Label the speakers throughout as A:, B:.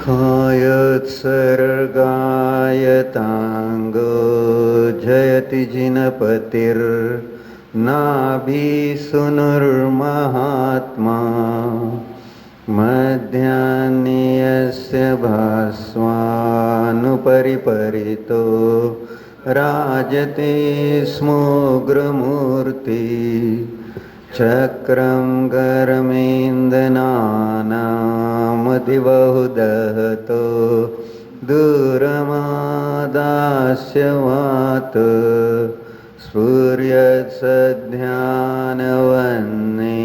A: खायत्सर्गायताङ्गो जयति जिनपतिर्नाभिसूनुर्महात्मा मध्याह्ने यस्य भास्वानुपरिपरितो राजते स्मोग्रमूर्ति चक्रं गरमेन्दनानामतिबहुदहतो दूरमादास्यवात् स्फुर्यत्सध्यानवन्ने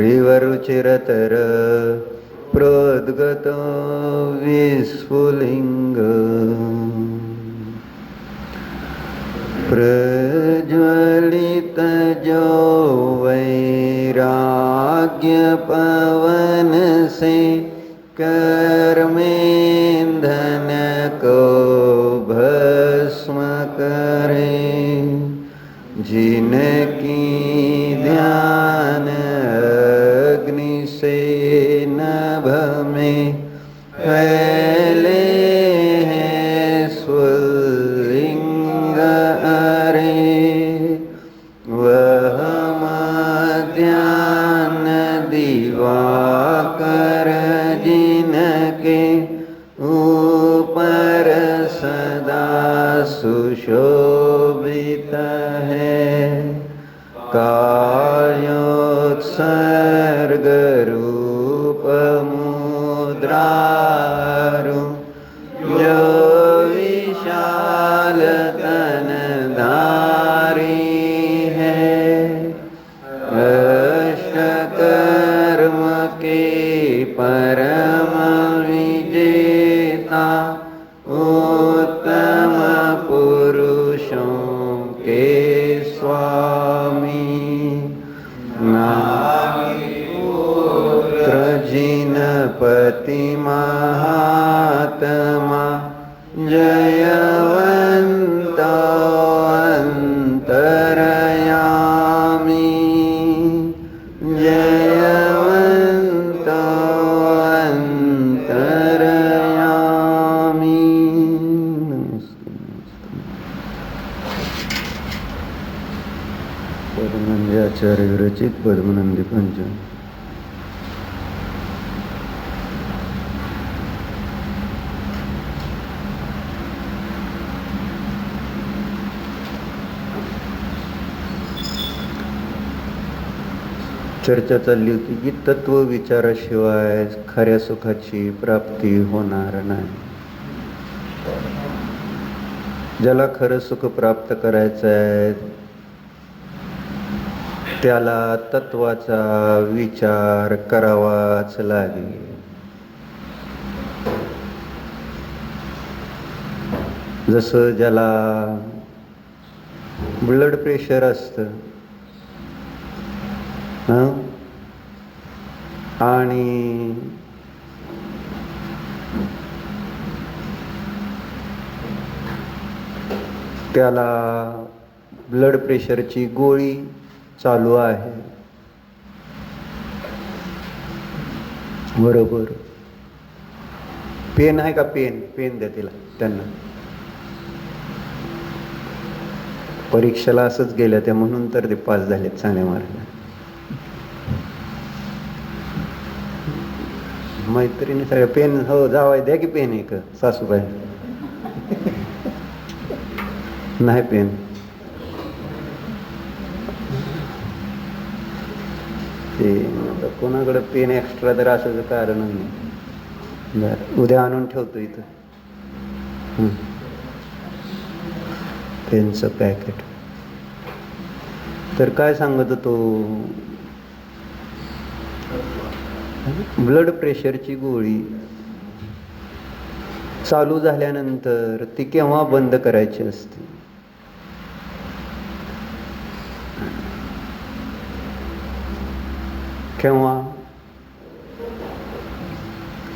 A: रिवरुचिरतर प्रोद्गतो विस्फुलिङ्ग प्रज्वलितजो वैराग्यपवन से कर्मेंधन को भस्म करे जिनकी ध्यान अग्नि से नभ में फैले हैं स्फुलिंग वह मध्याह्न दिवाकर जिनके ऊपर सदा सुशोभित है कायोत्सर्ग रूप मुद्रारु जो विशाल तनधारी कर्म के परम विजेता उत्तम पुरुषों के स्वामी नामपुत्र जिनपति महात्मा जयवंत अंतरयामी जयवंत अंतरयामी। पद्मनंदी आचार्य विरचित पद्मनंदी पंचम। चर्चा चालली होती की तत्व विचाराशिवाय खऱ्या सुखाची प्राप्ती होणार नाही. ज्याला खरं सुख प्राप्त करायचं आहे त्याला तत्वाचा विचार करावाच लागेल. जसं ज्याला ब्लड प्रेशर असतं आणि त्याला ब्लड प्रेशरची गोळी चालू आहे बरोबर. पेन आहे का? पेन द्या तिला. त्यांना परीक्षेला असंच गेल्या त्या म्हणून तर ते पास झालेत चांगल्या मार्गाने. मैत्रिणी सगळ्या पेन हो जावाय द्या की पेन एक सासूबाई नाही पेन. ते कोणाकडे पेन एक्स्ट्रा तर असायचं कारण नाही. बरं उद्या आणून ठेवतो इथं पेनचं पॅकेट. तर काय सांगत होतो, ब्लड प्रेशरची गोळी चालू झाल्यानंतर ती केव्हा बंद करायची असते? केव्हा?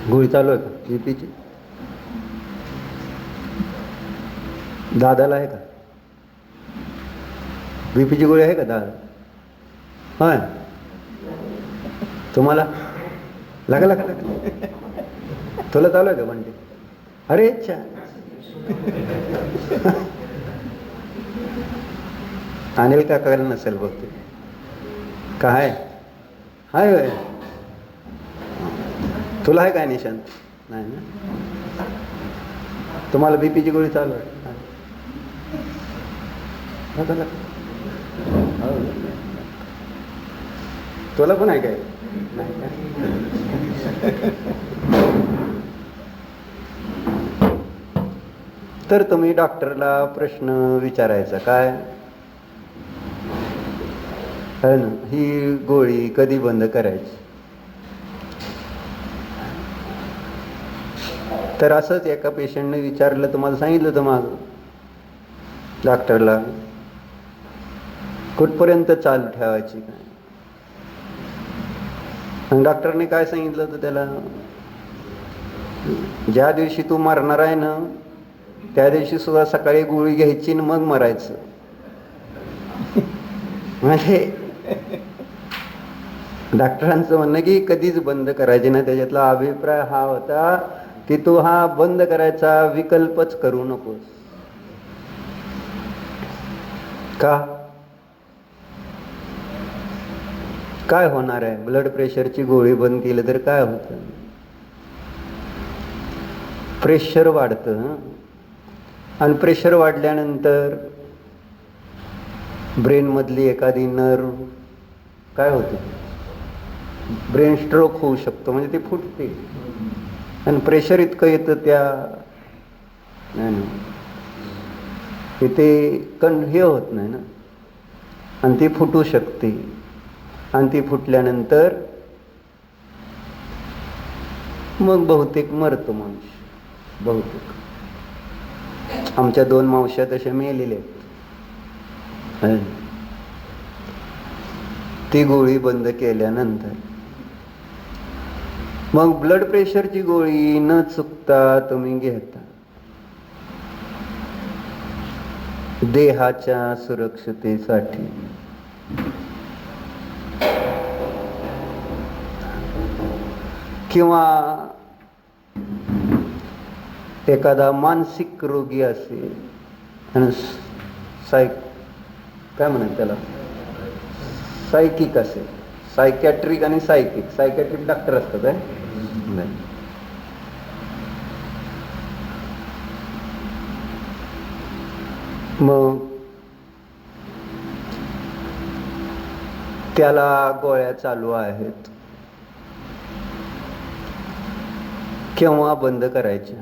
A: गोळी चालू आहे का बीपीची? दादाला आहे का बीपीची गोळी? आहे का दादा? होय. तुम्हाला? लागला का? तुला चालू आहे का बंटी? अरे अच्छा. अनिल काकाला नसेल बघते. काय हाय होय? तुला आहे काय निशांत? नाही ना. तुम्हाला बीपीची गोळी चालू आहे? तुला पण आहे काय? नाही का? तर तुम्ही डॉक्टरला प्रश्न विचारायचा, काय आहे ना, ही गोळी कधी बंद करायची? तर असंच एका पेशंटने विचारलं, तुम्हाला सांगितलं होतं माग डॉक्टरला कुठपर्यंत चालू ठेवायची काय. आणि डॉक्टरने काय सांगितलं होतं त्याला, ज्या दिवशी तू मरणार आहे ना त्या दिवशी सुद्धा सकाळी गोळी घ्यायची आणि मग मरायचं. म्हणजे डॉक्टरांचं म्हणणं की कधीच बंद करायची ना. त्याच्यातला अभिप्राय हा होता की तू हा बंद करायचा विकल्पच करू नकोस. का? काय होणार आहे? ब्लड प्रेशरची गोळी बंद केली तर काय होतं? प्रेशर वाढतं. आणि प्रेशर वाढल्यानंतर ब्रेन मधली एखादी नर्व काय होते, ब्रेन स्ट्रोक होऊ शकतो, म्हणजे ती फुटते. आणि प्रेशर इतकं येतं त्या ते हे होत नाही ना, आणि ती फुटू शकते. आणि ती फुटल्यानंतर मग बहुतेक मरतो मनुष्य. बहुतेक आमच्या 2 मावश्या तशा मेलेल्या आहेत ती गोळी बंद केल्यानंतर. मग ब्लड प्रेशरची गोळी न चुकता तुम्ही घेता. देहाच्या सुरक्षतेसाठी. किंवा एखादा मानसिक रोगी असेल आणि काय म्हणतात त्याला, सायकिक असेल, सायकॅट्रिक आणि सायकॅट्रिक डॉक्टर असतात आहे. मग त्याला गोळ्या चालू आहेत, केव्हा बंद करायच्या?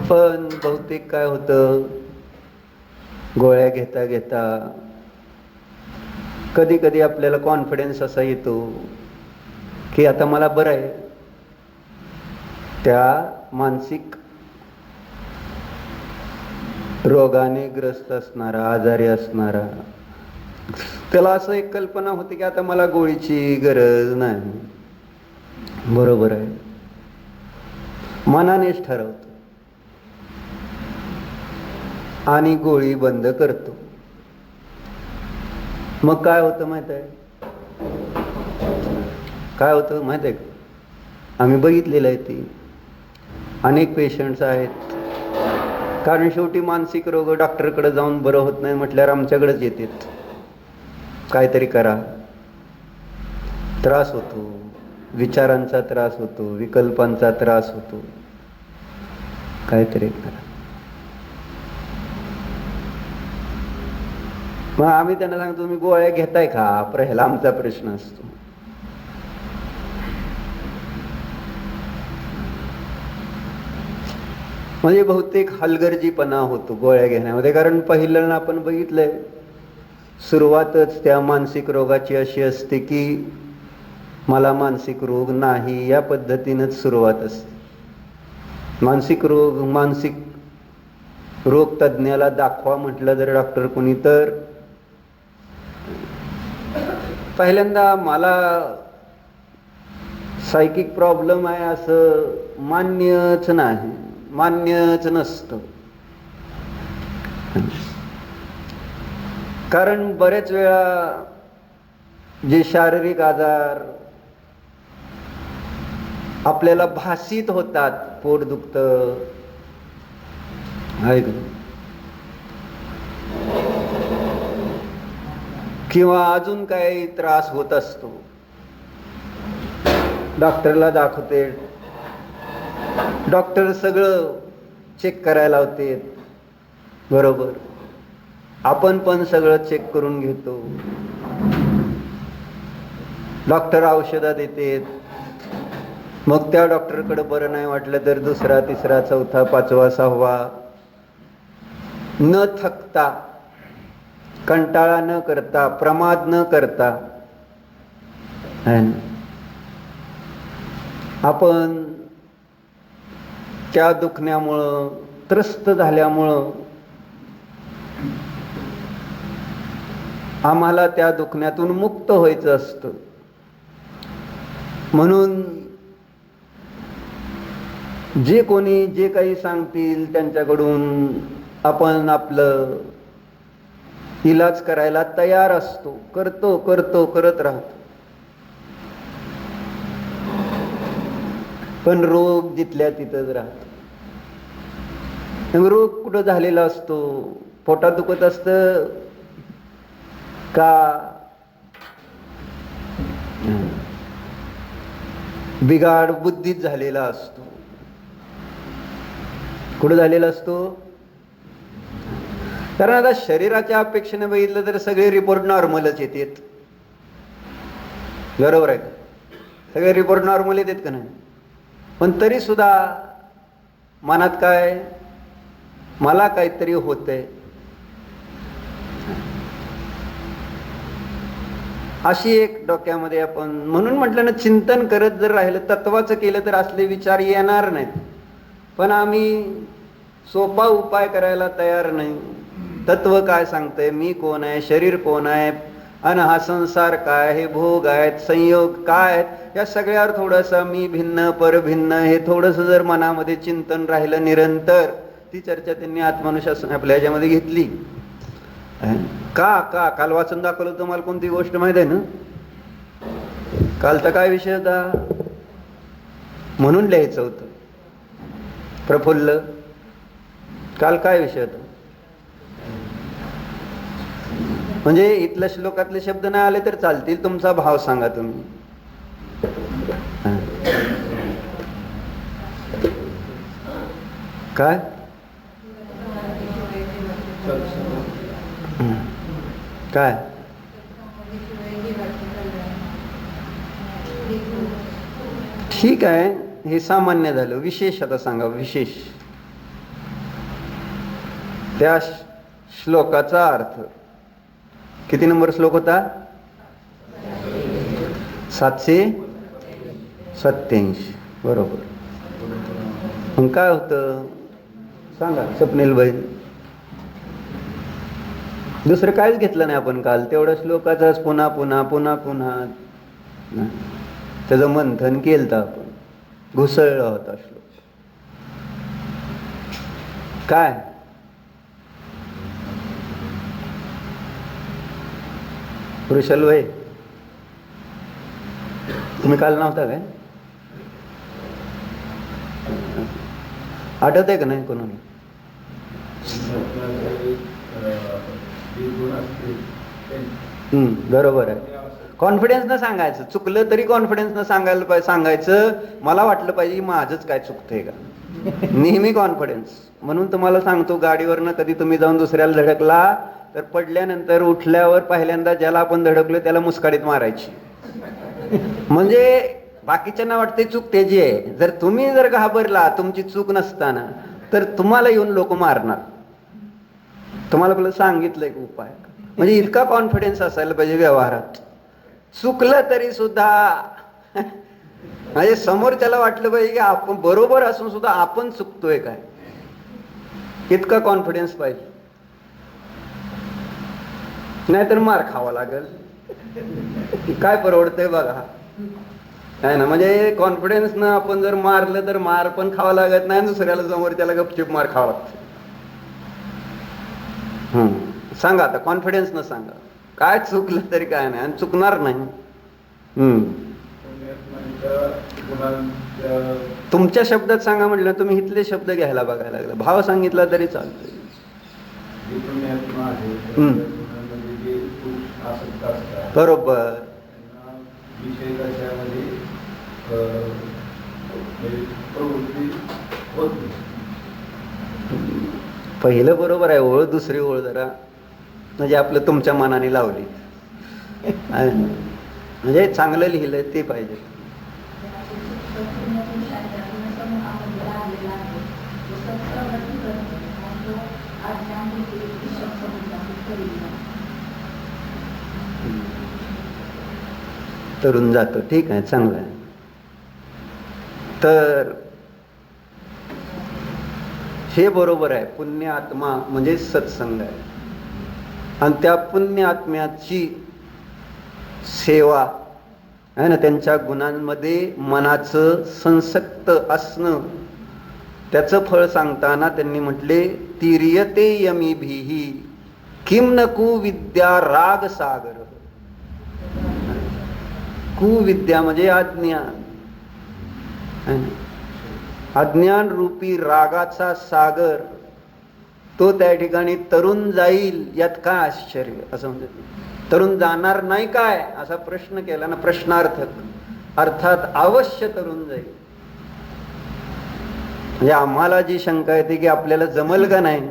A: पण बहुतेक काय होतं, गोळ्या घेता घेता कधी कधी आपल्याला कॉन्फिडन्स असा येतो की आता मला बरं आहे. त्या मानसिक रोगाने ग्रस्त असणारा, आजारी असणारा, त्याला असं एक कल्पना होती की आता मला गोळीची गरज नाही. बरोबर आहे, मनानेच ठरवतो आणि गोळी बंद करतो. मग काय होतं माहित आहे? काय होतं माहित आहे का? आम्ही बघितलेलं आहे. ती अनेक पेशंट्स आहेत, कारण शेवटी मानसिक रोग डॉक्टरकडे जाऊन बरं होत नाही म्हटल्यावर आमच्याकडेच येतात. काहीतरी करा, त्रास होतो, विचारांचा त्रास होतो, विकल्पांचा त्रास होतो, काहीतरी करा. मग आम्ही त्यांना सांगतो, तुम्ही गोळ्या घेताय का? पहिला आमचा प्रश्न असतो. म्हणजे बहुतेक हलगर्जीपणा होतो गोळ्या घेण्यामध्ये. कारण पहिल्यांदा आपण बघितलंय, सुरुवातच त्या मानसिक रोगाची अशी असते की मला मानसिक रोग नाही, या पद्धतीनंच सुरुवात असते. मानसिक रोग तज्ज्ञाला दाखवा म्हटलं जर डॉक्टर कोणी, तर पहिल्यांदा मला सायकिक प्रॉब्लेम आहे असं मान्यच नाही, मान्यच नसतं. कारण बरेच वेळा जे शारीरिक आजार आपल्याला भासित होतात, पोट दुखतं आहे किंवा अजून काही त्रास होत असतो, डॉक्टरला दाखवते, डॉक्टर सगळं चेक करायला लावते, बरोबर, आपण पण सगळं चेक करून घेतो, डॉक्टर औषधं देते, मग त्या डॉक्टरकडे बरं नाही वाटलं तर दुसरा, तिसरा, चौथा, पाचवा, सहावा, न थकता, कंटाळा न करता, प्रमाद न करता आपण त्या दुखण्यामुळं त्रस्त झाल्यामुळं आम्हाला त्या दुखण्यातून मुक्त व्हायचं असतं. म्हणून जे कोणी जे काही सांगतील त्यांच्याकडून आपण आपलं इलाज करायला तयार असतो, करत राहतो. पण रोग जिथल्या तिथंच राहतो. रोग कुठं झालेला असतो? पोटात दुखत असतं का बिघाड बुद्धीत झालेला असतो? कुठं झालेला असतो? कारण आता शरीराच्या अपेक्षेने बघितलं तर सगळे रिपोर्ट नॉर्मलच येतात, बरोबर आहे का? सगळे रिपोर्ट नॉर्मल येतात का नाही? पण तरी सुद्धा मनात काय, मला काहीतरी होतंय, अशी एक डोक्यामध्ये आपण, म्हणून म्हटलं ना, चिंतन करत जर राहिलं, तत्वाचं केलं तर असले विचार येणार नाहीत. पण आम्ही सोपा उपाय करायला तयार नाही. तत्व काय सांगतंय, मी कोण आहे, शरीर कोण आहे, आणि हा संसार काय, हे भोग आहेत, संयोग काय आहेत, या सगळ्यावर थोडंसं मी भिन्न परभिन्न हे थोडंसं जर मनामध्ये चिंतन राहिलं निरंतर, ती चर्चा त्यांनी आत्मानुशासन आपल्या ह्याच्यामध्ये घेतली. का काल वाचून दाखवलं तुम्हाला कोणती गोष्ट माहित आहे ना? कालचा काय विषय होता? म्हणून लिहायचं होतं प्रफुल्ल. काल काय विषय होता? म्हणजे इथल्या श्लोकातले शब्द नाही आले तर चालतील, तुमचा भाव सांगा तुम्ही. काय काय ठीक आहे, हे सामान्य झालं. विशेष आता सांगा, विशेष त्या श्लोकाचा अर्थ. किती नंबर श्लोक होता? 787. बरोबर. मग काय होतं सांगा स्वप्नील भाई? दुसरं काहीच घेतलं नाही आपण काल, तेवढ्या श्लोकाचाच पुन्हा पुन्हा पुन्हा पुन्हा त्याचं मंथन केलं आपण, घुसळला होता श्लोक. काय वृषल भाई, तुम्ही काल नव्हता काय? आठवत आहे का नाही कोणाला? बरोबर आहे. कॉन्फिडन्स न सांगायचं, चुकलं तरी कॉन्फिडन्स न सांगायचं. मला वाटलं पाहिजे माझंच काय चुकतंय का, नेहमी कॉन्फिडन्स. म्हणून तुम्हाला सांगतो, गाडीवरनं कधी तुम्ही जाऊन दुसऱ्याला धडकला तर पडल्यानंतर उठल्यावर पहिल्यांदा ज्याला आपण धडकलो त्याला मुस्काडीत मारायची. म्हणजे बाकीच्यांना वाटते चूक त्याची आहे. जर तुम्ही जर घाबरला तुमची चूक नसताना तर तुम्हाला येऊन लोक मारणार. तुम्हाला पहिलं सांगितलंय उपाय. म्हणजे इतका कॉन्फिडन्स असायला पाहिजे व्यवहारात. चुकलं तरी सुद्धा म्हणजे समोरच्याला वाटलं पाहिजे की आपण बरोबर असून सुद्धा आपण चुकतोय काय, इतका कॉन्फिडन्स पाहिजे. नाहीतर मार खावा लागेल. काय परवडतंय बघा, आहे ना? म्हणजे कॉन्फिडन्स न आपण जर मारलं तर मार पण खावा लागत नाही, दुसऱ्याला समोर त्याला गपचूप मार खावा लागतो. सांगा आता, कॉन्फिडन्स न सांगा. काय चुकलं तरी काय नाही, आणि चुकणार नाही. तुमच्या शब्दात सांगा म्हटलं, तुम्ही इथले शब्द घ्यायला बघायला लागला. भाव सांगितला तरी चालतोय. बरोबर. पहिलं बरोबर आहे. ओळ दुसरी ओळ जरा म्हणजे आपलं तुमच्या मनाने लावली, म्हणजे चांगलं लिहिलंय ते पाहिजे. तरुण जातो, ठीक आहे, चांगलं आहे. तर हे बरोबर आहे. पुण्य आत्मा म्हणजे सत्संग आहे, आणि त्या पुण्य आत्म्याची सेवा आहे ना, त्यांच्या गुणांमध्ये मनाचं संसक्त असणं, त्याचं फळ सांगताना त्यांनी म्हटले, तिर्यते यमीभिः किम न कुविद्या राग सागर. कुविद्या म्हणजे अज्ञान, अज्ञान रूपी रागाचा सागर, तो त्या ठिकाणी तरुण जाईल यात काय आश्चर्य, असं म्हणजे तरुण जाणार नाही काय असा प्रश्न केला ना, प्रश्नार्थक, अर्थात अवश्य तरुण जाईल. म्हणजे आम्हाला जी शंका येते की आपल्याला जमल का नाही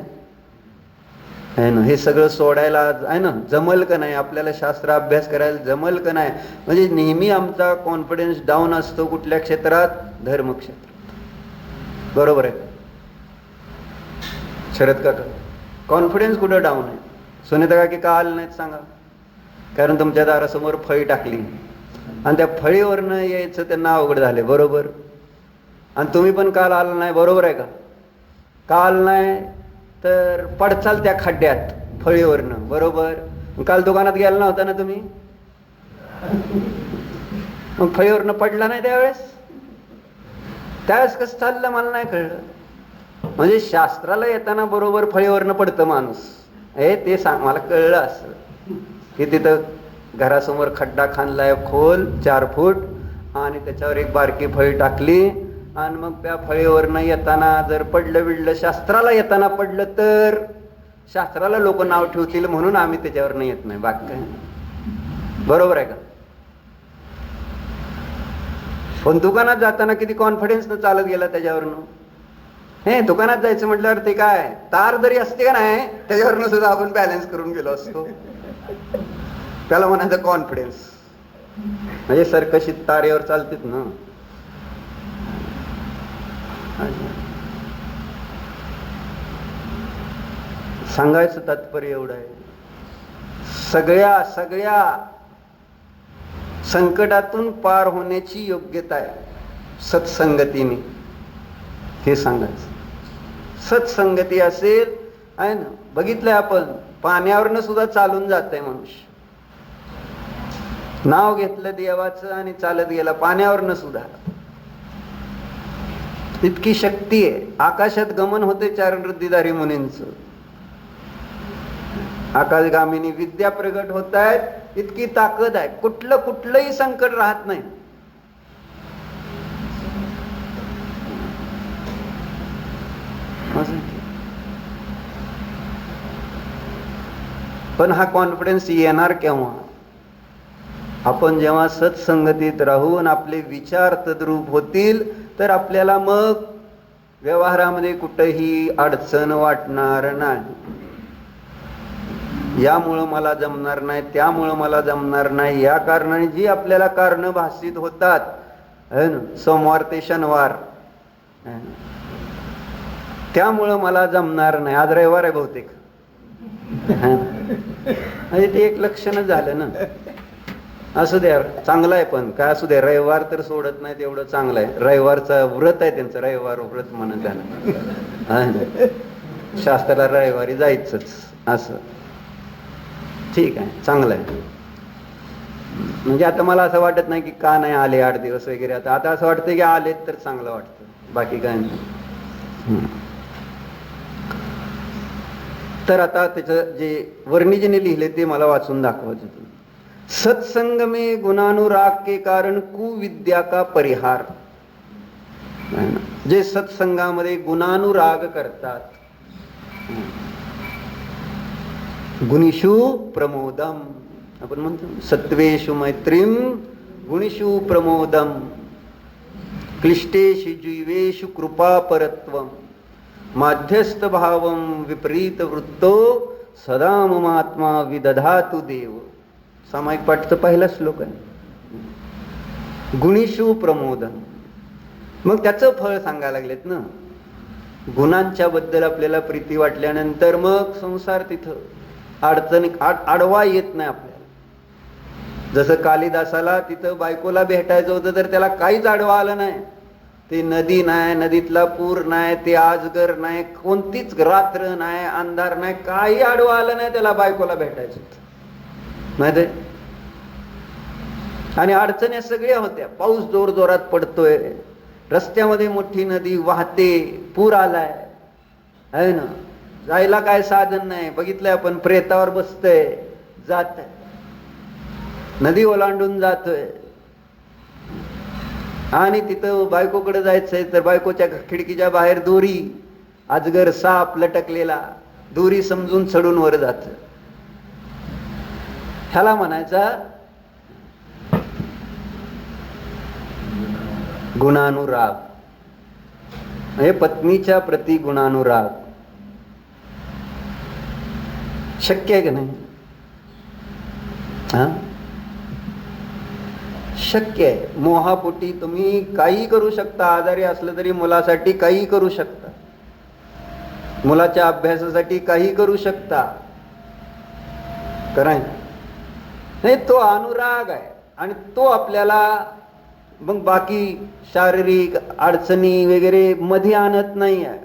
A: आहे ना, हे सगळं सोडायला आहे ना, जमल का नाही, आपल्याला शास्त्र अभ्यास करायला जमल का नाही, म्हणजे नेहमी आमचा कॉन्फिडन्स डाऊन असतो. कुठल्या क्षेत्रात? धर्मक्षेत्रात. बरोबर आहे शरद काका? कॉन्फिडन्स कुठं डाऊन आहे? सुनीता काकी का आलं नाहीत सांगा? कारण तुमच्या दारासमोर फळी टाकली, आणि त्या फळीवरनं यायचं त्यांना अवघड झाले. बरोबर. आणि तुम्ही पण काल आला नाही, बरोबर आहे का? काल नाही तर पडचाल त्या खड्ड्यात फळीवरनं, बरोबर. काल दुकानात गेला नव्हता ना तुम्ही, मग फळीवरनं पडला नाही त्यावेळेस कसं चाललं मला नाही कळलं. म्हणजे शास्त्राला येताना बरोबर फळीवरनं पडतं माणूस, हे ते सांग मला कळलं. असं की तिथं घरासमोर खड्डा खाणलाय खोल 4 फूट, आणि त्याच्यावर एक बारकी फळी टाकली, आणि मग त्या फळीवरनं येताना जर पडलं बिडलं, शास्त्राला येताना पडलं तर शास्त्राला लोक नाव ठेवतील म्हणून आम्ही त्याच्यावरनं येत नाही, बाकी काय. बरोबर आहे का? पण दुकानात जाताना किती कॉन्फिडन्सनं चालत गेला त्याच्यावरनं. हे दुकानात जायचं म्हटल्यावर ते काय तार जरी असते का नाही, त्याच्यावरनं सुद्धा आपण बॅलन्स करून गेलो असतो. त्याला म्हणायचं कॉन्फिडन्स. म्हणजे सरकशीत तारेवर चालतेत ना. सांगायचं तात्पर्य एवढं आहे, सगळ्या संकटातून पार होण्याची योग्यता आहे सत्संगतीने, हे सांगायचं. सत्संगती असेल आहे ना, बघितलंय आपण, पाण्यावरनं सुद्धा चालून जातंय मनुष्य. नाव घेतलं देवाचं आणि चालत गेला पाण्यावरनं सुद्धा. इतकी शक्ती आहे. आकाशात गमन होते 4 वृद्धिधारी मुनींचं. आकाशगामिनी विद्या प्रगट होत आहेत, इतकी ताकद आहे. कुठलंही संकट राहत नाही. पण हा कॉन्फिडन्स येणार केव्हा? आपण जेव्हा सत्संगतीत राहून आपले विचार तद्रूप होतील, तर आपल्याला मग व्यवहारामध्ये कुठेही अडचण वाटणार नाही. यामुळं मला जमणार नाही, त्यामुळं मला जमणार नाही, या कारणाने जी आपल्याला कारण भासित होतात, सोमवार ते शनिवार, त्यामुळं मला जमणार नाही. आज रविवार आहे बहुतेक, म्हणजे ते एक लक्षण झालं ना. असू द्या, चांगलं आहे, पण काय असू द्या, रविवार तर सोडत नाही तेवढं चांगलं आहे. रविवारचं व्रत आहे त्यांचं, रविवार व्रत म्हणत झालं. शास्त्राला रविवारी जायचंच असं. ठीक आहे, चांगलं आहे. म्हणजे आता मला असं वाटत नाही की का नाही आले 8 दिवस वगैरे. आता असं वाटतं की आलेत तर चांगलं वाटतं, बाकी काय नाही. तर आता त्याचं जे वर्णिजीने लिहिले ते मला वाचून दाखवायचं होतं. सत्संग में गुणानुराग के कारण कुविद्या का परिहार. जे सत्संगामध्ये गुणानुराग करतात, गुणीषु प्रमोदम, आपण म्हणतो सत्वेषु मैत्रीम गुणीषु प्रमोदम क्लिष्टेषु जीवेषु कृपा परत्वम माध्यस्थ भावम विपरीत वृत्तो सदा ममात्मा विदधातु देव. सामायिक पाठचा पहिला श्लोक आहे. गुणीषु प्रमोदम. मग त्याचं फळ सांगायला लागलेत ना. गुणांच्या बद्दल आपल्याला प्रीती वाटल्यानंतर मग संसार तिथं अडचणी आडवा येत नाही आपल्याला. जसं कालिदासाला तिथं बायकोला भेटायचं होतं तर त्याला काहीच आडवा आलं नाही. ते नदी नाही, नदीतला पूर नाही, ते आजगर नाही, कोणतीच रात्र नाही, अंधार नाही, काही आडवा आलं नाही त्याला बायकोला भेटायचं होतं, माहिती. आणि अडचणी सगळ्या होत्या. पाऊस जोर जोरात पडतोय, रस्त्यामध्ये मोठी नदी वाहते, पूर आलाय, आहे ना, जायला काय साधन नाही. बघितलंय आपण, प्रेतावर बसतय, जात नदी ओलांडून जातोय. आणि तिथं बायकोकडे जायचंय तर बायकोच्या खिडकीच्या बाहेर दोरी, अजगर साप लटकलेला, दोरी समजून चढून वर जात. ह्याला म्हणायचा गुणानुराग. हे पत्नीच्या प्रती गुणानुराग शक्य आहे की नाही? हा, शक्य आहे. मोहापोटी तुम्ही काही करू शकता. आजारी असलं तरी मुलासाठी काही करू शकता, मुलाच्या अभ्यासासाठी काही करू शकता. कराय नाही, तो अनुराग आहे. आणि तो आपल्याला मग बाकी शारीरिक अडचणी वगैरे मध्ये आणत नाही आहे.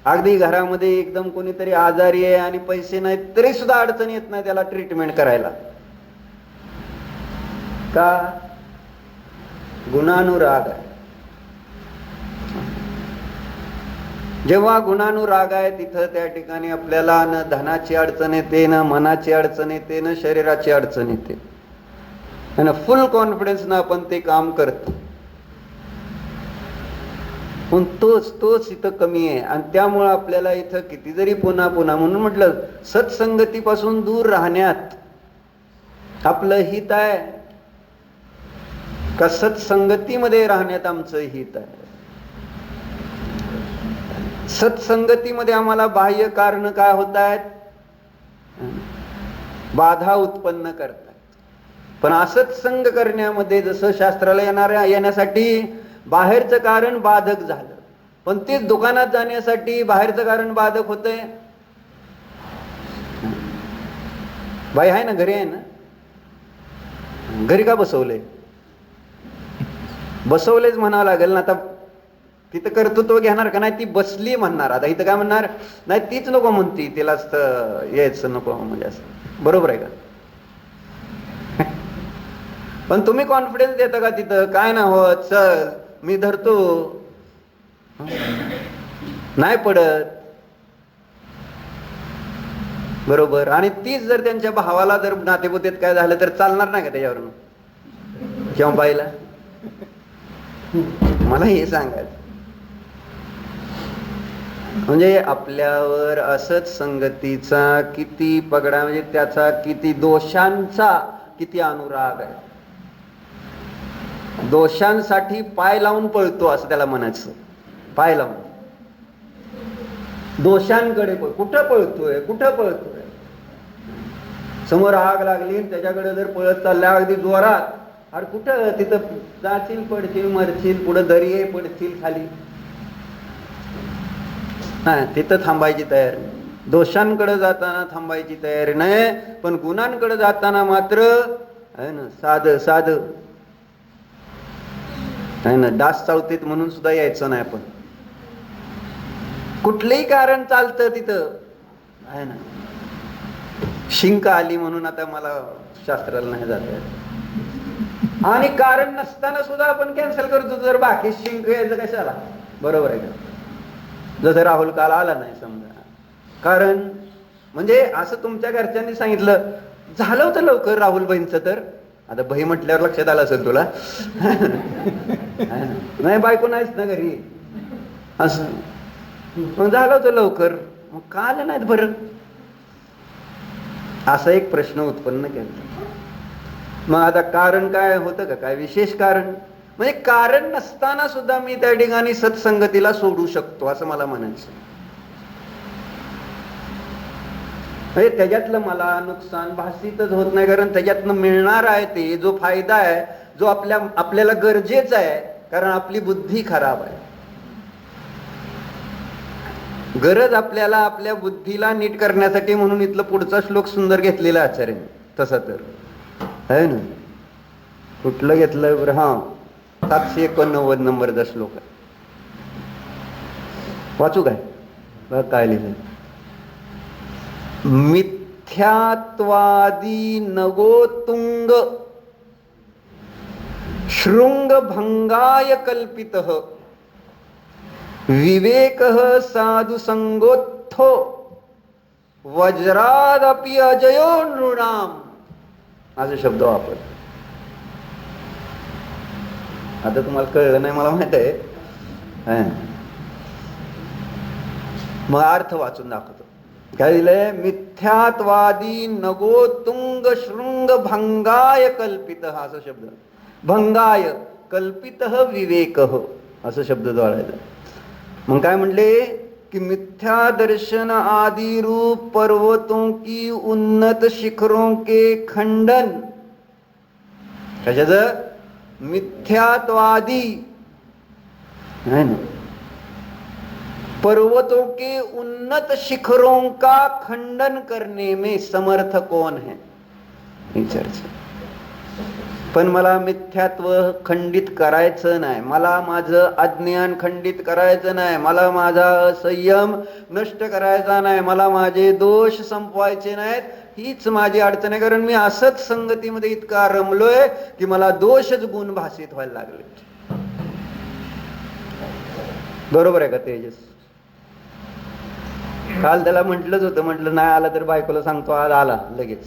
A: अगदी घरामध्ये एकदम कोणीतरी आजारी आहे आणि पैसे नाहीत तरी सुद्धा अडचण येत नाही त्याला ट्रीटमेंट करायला. का? गुणानुराग आहे. जेव्हा गुणानुराग आहे तिथं त्या ठिकाणी आपल्याला न धनाची अडचण येते, न मनाची अडचण येते, न शरीराची अडचण येते. आणि फुल कॉन्फिडन्स ना आपण ते काम करतो. पण तोच इथं कमी आहे. आणि त्यामुळं आपल्याला इथं किती जरी पुन्हा म्हणून म्हटलं, सत्संगतीपासून दूर राहण्यात आपलं हित आहे का सत्संगतीमध्ये राहण्यात आमचं हित आहे? सत्संगतीमध्ये आम्हाला बाह्य कारण काय होत आहेत? बाधा उत्पन्न करतात. पण असत्संग करण्यामध्ये जसं शास्त्राला येण्यासाठी बाहेरचं कारण बाधक झालं, पण ते दुकानात जाण्यासाठी बाहेरचं कारण बाधक होतंय. बाई आहे ना, घरी आहे ना, घरी का बसवलंय? बसवलेच म्हणावं लागेल ना. आता तिथं कर्तृत्व घेणार का नाही? ती बसली म्हणणार. आता इथं काय म्हणणार? नाही, तीच नको म्हणती, तिलाच तर यायचं नको म्हणजे असं. बरोबर आहे का? पण तुम्ही कॉन्फिडन्स देता का तिथं? काय ना होत, चल मी धरतो, नाही पडत. बरोबर. आणि तीच जर त्यांच्या भावाला जर नातेपुतेत काय झालं तर चालणार नाही का त्याच्यावरून किंवा बाईला? मला हे सांगायचं म्हणजे आपल्यावर असंच संगतीचा किती पगडा, म्हणजे त्याचा किती दोषांचा किती अनुराग आहे. दोषांसाठी पाय लावून पळतो असं त्याला म्हणायचं. पाय लावून दोषांकडे कुठं पळतोय? समोर आग लागली त्याच्याकडे जर पळत चालल्या अगदी जोरात, अरे कुठं? तिथं जाशील, पडशील, मरशील, पुढं दरी आहे, पडशील खाली. हा, तिथं थांबायची तयारी. दोषांकडे जाताना थांबायची तयारी नाही, पण गुणांकडे जाताना मात्र आहे ना साध आहे ना, डास चावतेत म्हणून सुद्धा यायचं नाही. आपण कुठलंही कारण चालतं तिथं आहे ना. शिंक आली म्हणून आता मला शास्त्राला नाही जात, आणि कारण नसताना सुद्धा आपण कॅन्सल करतो. जर बाकी शिंक यायचं कशाला? बरोबर आहे का? जसं राहुल काल आला नाही समजा, कारण म्हणजे असं तुमच्या घरच्यांनी सांगितलं, झालं होतं लवकर राहुलबाईंचं तर. आता बाई म्हटल्यावर लक्षात आलं असेल तुला. नाही बायको नाहीच ना घरी, असं मग झालं होतं लवकर, मग का आलं नाहीत बरं, असा एक प्रश्न उत्पन्न केला. मग आता कारण काय होतं का, काय विशेष कारण? म्हणजे कारण नसताना सुद्धा मी त्या ठिकाणी सत्संगतीला सोडू शकतो असं मला म्हणायचं. म्हणजे त्याच्यातलं मला नुकसान भासितच होत नाही, कारण त्याच्यातनं मिळणार आहे ते जो फायदा आहे, जो आपल्याला गरजेचा आहे, कारण आपली बुद्धी खराब आहे. गरज आपल्याला आपल्या बुद्धीला नीट करण्यासाठी, म्हणून इथलं पुढचा श्लोक सुंदर घेतलेला आचार्याने. तसा तर आहे ना, कुठलं घेतलं बरं? हा, 789 नंबरचा श्लोक आहे. वाचू काय? बघ काय लिहिलं. मिथ्यात्वादी नगोतुंग शृंगभंगाय कल्पितः विवेकः साधु संगोत्थो वज्रादपि अजयो नृणाम, असे शब्द वापर. आता तुम्हाला कळलं नाही मला माहित आहे, मग अर्थ वाचून दाखवतो. काय दिलंय? मिथ्यात्वादी नगोतुंग शृंग भंगाय कल्पितः, असा शब्द. भंगाय कल्पितः विवेकः, असं शब्द जोडायचा. मग काय म्हणले कि मिथ्या दर्शन आदि रूप पर्वतों की उन्नत शिखरों के खंडन. कशाचं? मिथ्यात्वादी है ना, पर्वतों के उन्नत शिखरों का खंडन करने में समर्थ कौन है, ही चर्चा. पण मला मिथ्यात्व खंडित करायचं नाही, मला माझं अज्ञान खंडित करायचं नाही, मला माझा संयम नष्ट करायचा नाही, मला माझे दोष संपवायचे नाहीत, हीच माझी अडचण आहे. कारण मी असंच संगतीमध्ये इतका रमलोय की मला दोषच गुण भासित व्हायला लागले. बरोबर आहे का तेजस? काल त्याला म्हटलंच होतं, म्हटलं नाही आला तर बायकोला सांगतो, आज आला लगेच.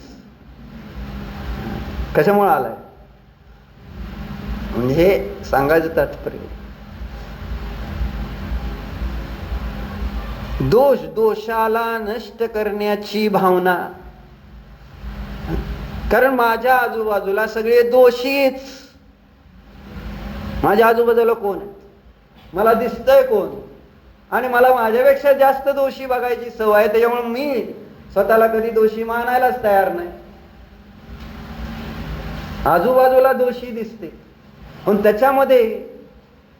A: कशामुळे आलाय? म्हणजे सांगायचं तात्पर्य, दोषाला नष्ट करण्याची भावना. कारण माझ्या आजूबाजूला सगळे दोषीच. माझ्या आजूबाजूला कोण आहे? मला दिसतंय कोण? आणि मला माझ्यापेक्षा जास्त दोषी बघायची सवय आहे, त्याच्यामुळे मी स्वतःला कधी दोषी मानायलाच तयार नाही. आजूबाजूला दोषी दिसते, पण त्याच्यामध्ये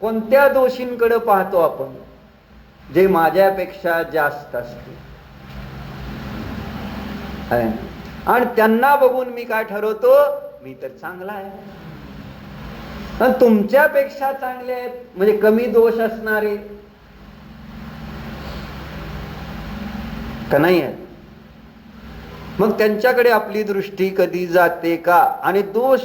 A: कोणत्या दोषींकडे पाहतो आपण? जे माझ्यापेक्षा जास्त असते. आणि त्यांना बघून मी काय ठरवतो? मी तर चांगला आहे. पण तुमच्यापेक्षा चांगले आहेत म्हणजे कमी दोष असणारे का नाही आहेत? मग त्यांच्याकडे आपली दृष्टी कधी जाते का? आणि दोष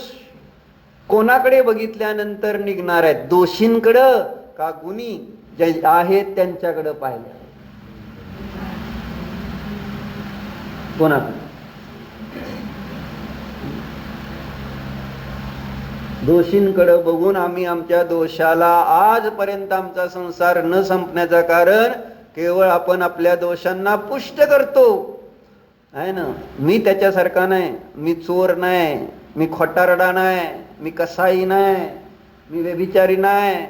A: कोणाकडे बघितल्यानंतर निघणार आहेत? दोषींकडं का गुणी जे आहेत त्यांच्याकडे पाहिलं? कोणाकडे? दोषींकडे बघून आम्ही आमच्या दोषाला, आजपर्यंत आमचा संसार न संपण्याचं कारण केवळ आपण आपल्या दोषांना पुष्ट करतो आहे ना. मी त्याच्यासारखा नाही, मी चोर नाही, मी खोटारडा नाही, मी कसाई नाही, मी व्यभिचारी नाही,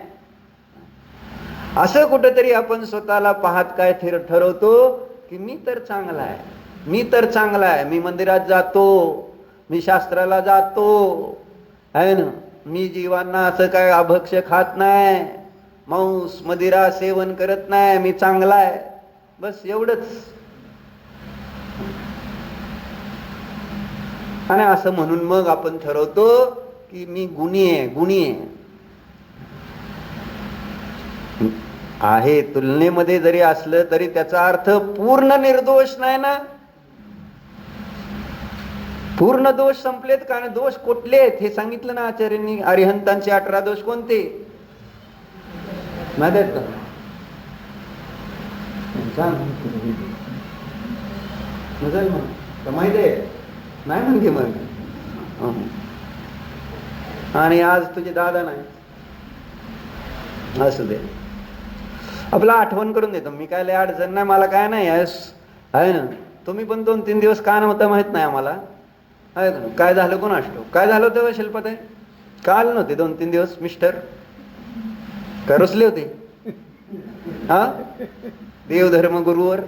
A: असं कुठेतरी आपण स्वतःला पाहत काय ठरवतो की मी तर चांगला आहे, मी तर चांगला आहे, मी मंदिरात जातो, मी शास्त्राला जातो आहे ना, मी जीवांना असं काय अभक्ष खात नाही, मांस मदिरा सेवन करत नाही, मी चांगला आहे. बस एवढंच. आणि असं म्हणून मग आपण ठरवतो की मी गुणी आहे, गुणी आहे. तुलनेमध्ये जरी असलं तरी त्याचा अर्थ पूर्ण निर्दोष नाही ना. पूर्ण दोष संपलेत का? आणि दोष कुठले आहेत हे सांगितलं ना आचार्यांनी. अरिहंतांचे 18 दोष कोणते माहित आहेत का? नसेल मग तर माहिती आहे नाही म्हणते मग. आणि आज तुझे दादा नाही, असू दे. आपला आठवण करून देतो मी, काय लय अडचण नाही मला, काय नाही आहे ना. तुम्ही पण 2-3 दिवस का नव्हता माहित नाही आम्हाला, आहे ना. काय झालं कोण असतो, काय झालं होतं शिल्पत आहे, काल नव्हते 2-3 दिवस मिस्टर का रुसले होते? हा देवधर्म गुरुवर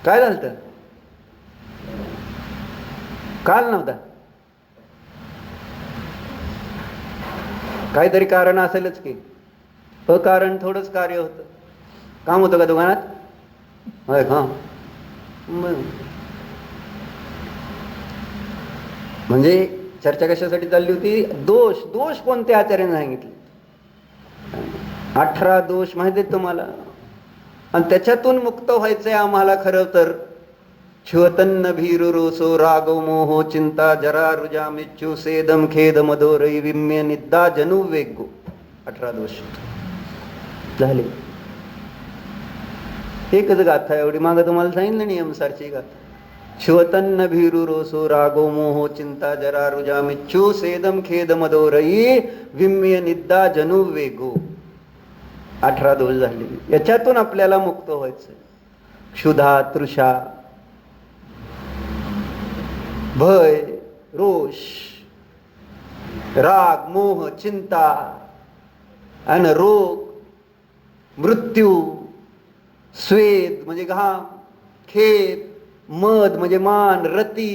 A: काय झालं? काल नव्हता, काहीतरी कारण असेलच की. अकारण थोडंच कार्य होतं, काम होतं का दुकानात? होय का? म्हणजे चर्चा कशासाठी चालली होती? दोष. दोष कोणते आचार्याने सांगितले? 18 दोष माहिती आहेत तुम्हाला, आणि त्याच्यातून मुक्त व्हायचंय आम्हाला. खरं तर श्वतन्न भीरुरोसो रागो मोहो चिंता जरा रुजा मिच्चू सेदम खेद मधोरई विम्य निद्दा जनुवेगो. 18 दोष झाले. एकच गाथा एवढी मागं तुम्हाला सांगितलं नियमसारची गाथा. श्वतन्न भीरुरोसो रागो मोहो चिंता जरा रुजा मिच्चू सेदम खेद मधोरई विम्य निद्दा जनुवेगो. 18 दोष झाले. याच्यातून आपल्याला मुक्त व्हायचं. क्षुधा, तृषा, भय, रोष, राग, मोह, चिंता आणि रोग, मृत्यू, स्वेद म्हणजे घाम, खेद, मद म्हणजे मान, रती,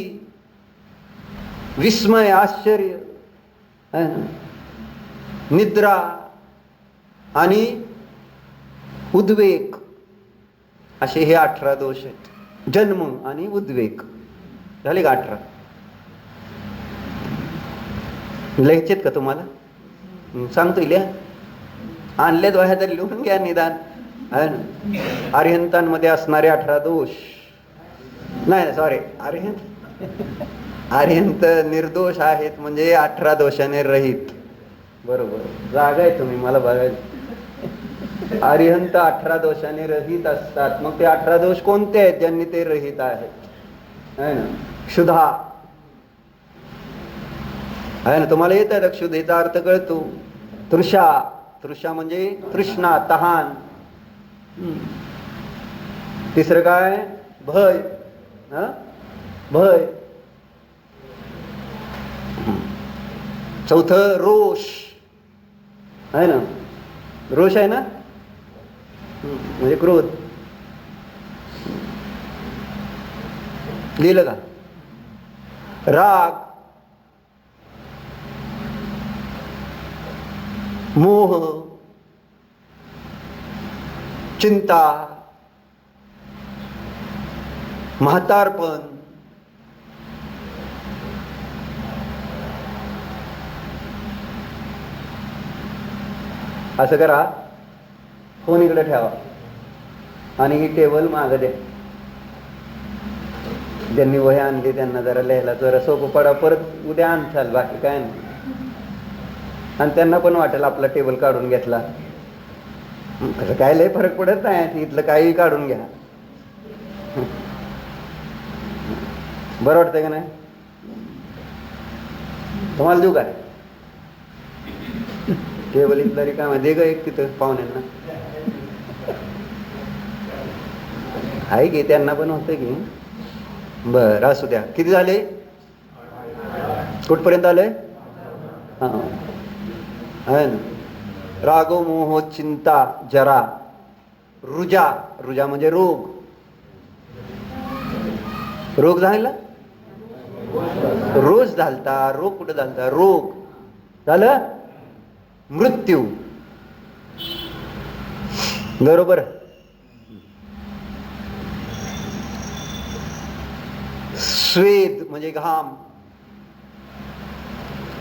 A: विस्मय, आश्चर्य, निद्रा आणि उद्वेग, असे हे 18 दोष आहेत. जन्म आणि उद्वेग झाले का 18? लिहायचेत का तुम्हाला? सांगतो लिहा. आणलेत वह्या तर लिहून घ्या निदान. अरिहंतांमध्ये असणारे 18 दोष. नाही सॉरी, अरिहंत निर्दोष आहेत म्हणजे 18 दोषाने रहित. बरोबर, जागा आहे तुम्ही मला बघायचं. अरिहंत 18 दोषाने रहित असतात. मग ते 18 दोष कोणते आहेत ज्यांनी ते रहित आहेत? है ना. क्षुधा आहे ना, तुम्हाला येत आहे क्षुधेचा अर्थ कळतो. तृषा, तृषा म्हणजे तृष्णा, तहान. तिसरं काय? भय. भय. चौथं रोष आहे ना. रोष आहे ना म्हणजे क्रोध. लिहिलं का? राग, मोह, चिंता, म्हातारपण, असं करा. फोन इकडे ठेवा आणि ही टेबल मागं द्या. ज्यांनी वही आणली त्यांना जरा लिहायला जरा सोपं पडा. परत उद्या आणसाल, बाकी काय नाही. आणि त्यांना पण वाटेल आपला टेबल काढून घेतला. कसं काय लय फरक पडत नाही, इथलं काही काढून घ्या. बरं वाटतंय का नाही? तुम्हाला देऊ काय टेबल? इथला रिकामा दे ग एक तिथं पाहुण्यांना. आहे की त्यांना पण होतं की. बरं असू द्या. किती झाले? कुठपर्यंत आले? हा आहे ना. रागो मोह चिंता जरा रुजा. रुजा म्हणजे रोग. रोग झाला, रोज झालता. रोग कुठं झालता? रोग झालं. मृत्यू. बरोबर. स्वेद म्हणजे घाम,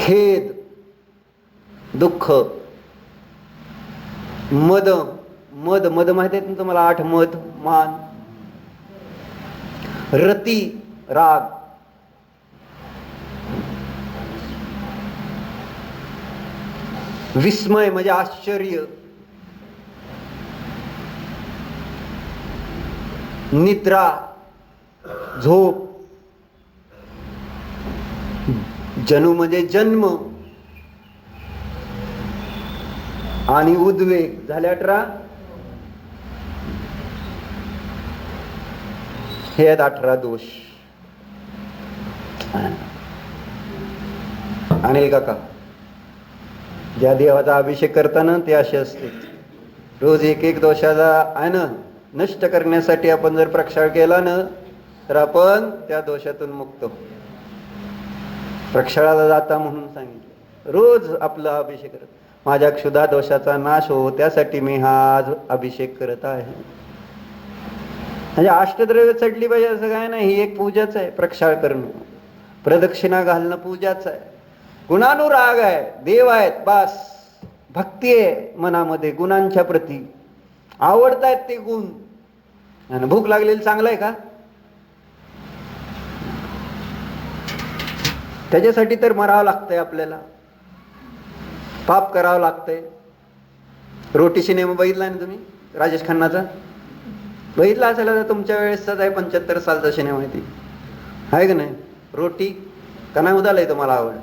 A: खेद, दुःख, मद. मद, मद माहिती आहेत ना तुम्हाला? 8 मद, मान. रती, राग. विस्मय म्हणजे आश्चर्य. निद्रा झोप, जनु म्हणजे जन्म, आणि उद्वेग झाले 18. हे आहेत 18 दोष. अनिल काका, ज्या देवाचा अभिषेक करताना ते असे असते. रोज एक एक दोषाचा आहे ना नष्ट करण्यासाठी आपण जर प्रक्षाळ केला ना तर आपण त्या दोषातून मुक्त. प्रक्षाळाला जाता म्हणून सांगितलं. रोज आपला अभिषेक करत, माझ्या क्षुधा दोषाचा नाश हो त्यासाठी मी हा आज अभिषेक करत आहे. म्हणजे अष्टद्रव्य चढली पाहिजे असं काय नाही. ही एक पूजाच आहे. प्रक्षाळ करणं, प्रदक्षिणा घालणं पूजाच आहे. गुणानुराग आहे, देव आहेत, बास भक्ती आहे मनामध्ये गुणांच्या प्रती, आवडतायत ते गुण. आणि भूक लागलेली चांगलं आहे का? त्याच्यासाठी तर मरावं लागतंय आपल्याला, पाप करावं लागतंय. रोटी सिनेमा बघितला ना तुम्ही? राजेश खन्नाचा बघितला असेल तर तुमच्या वेळेसचाच आहे. 75 सालचा सिनेमा आहे. ती आहे का नाही? रोटी का नाही उदालय तुम्हाला आवड?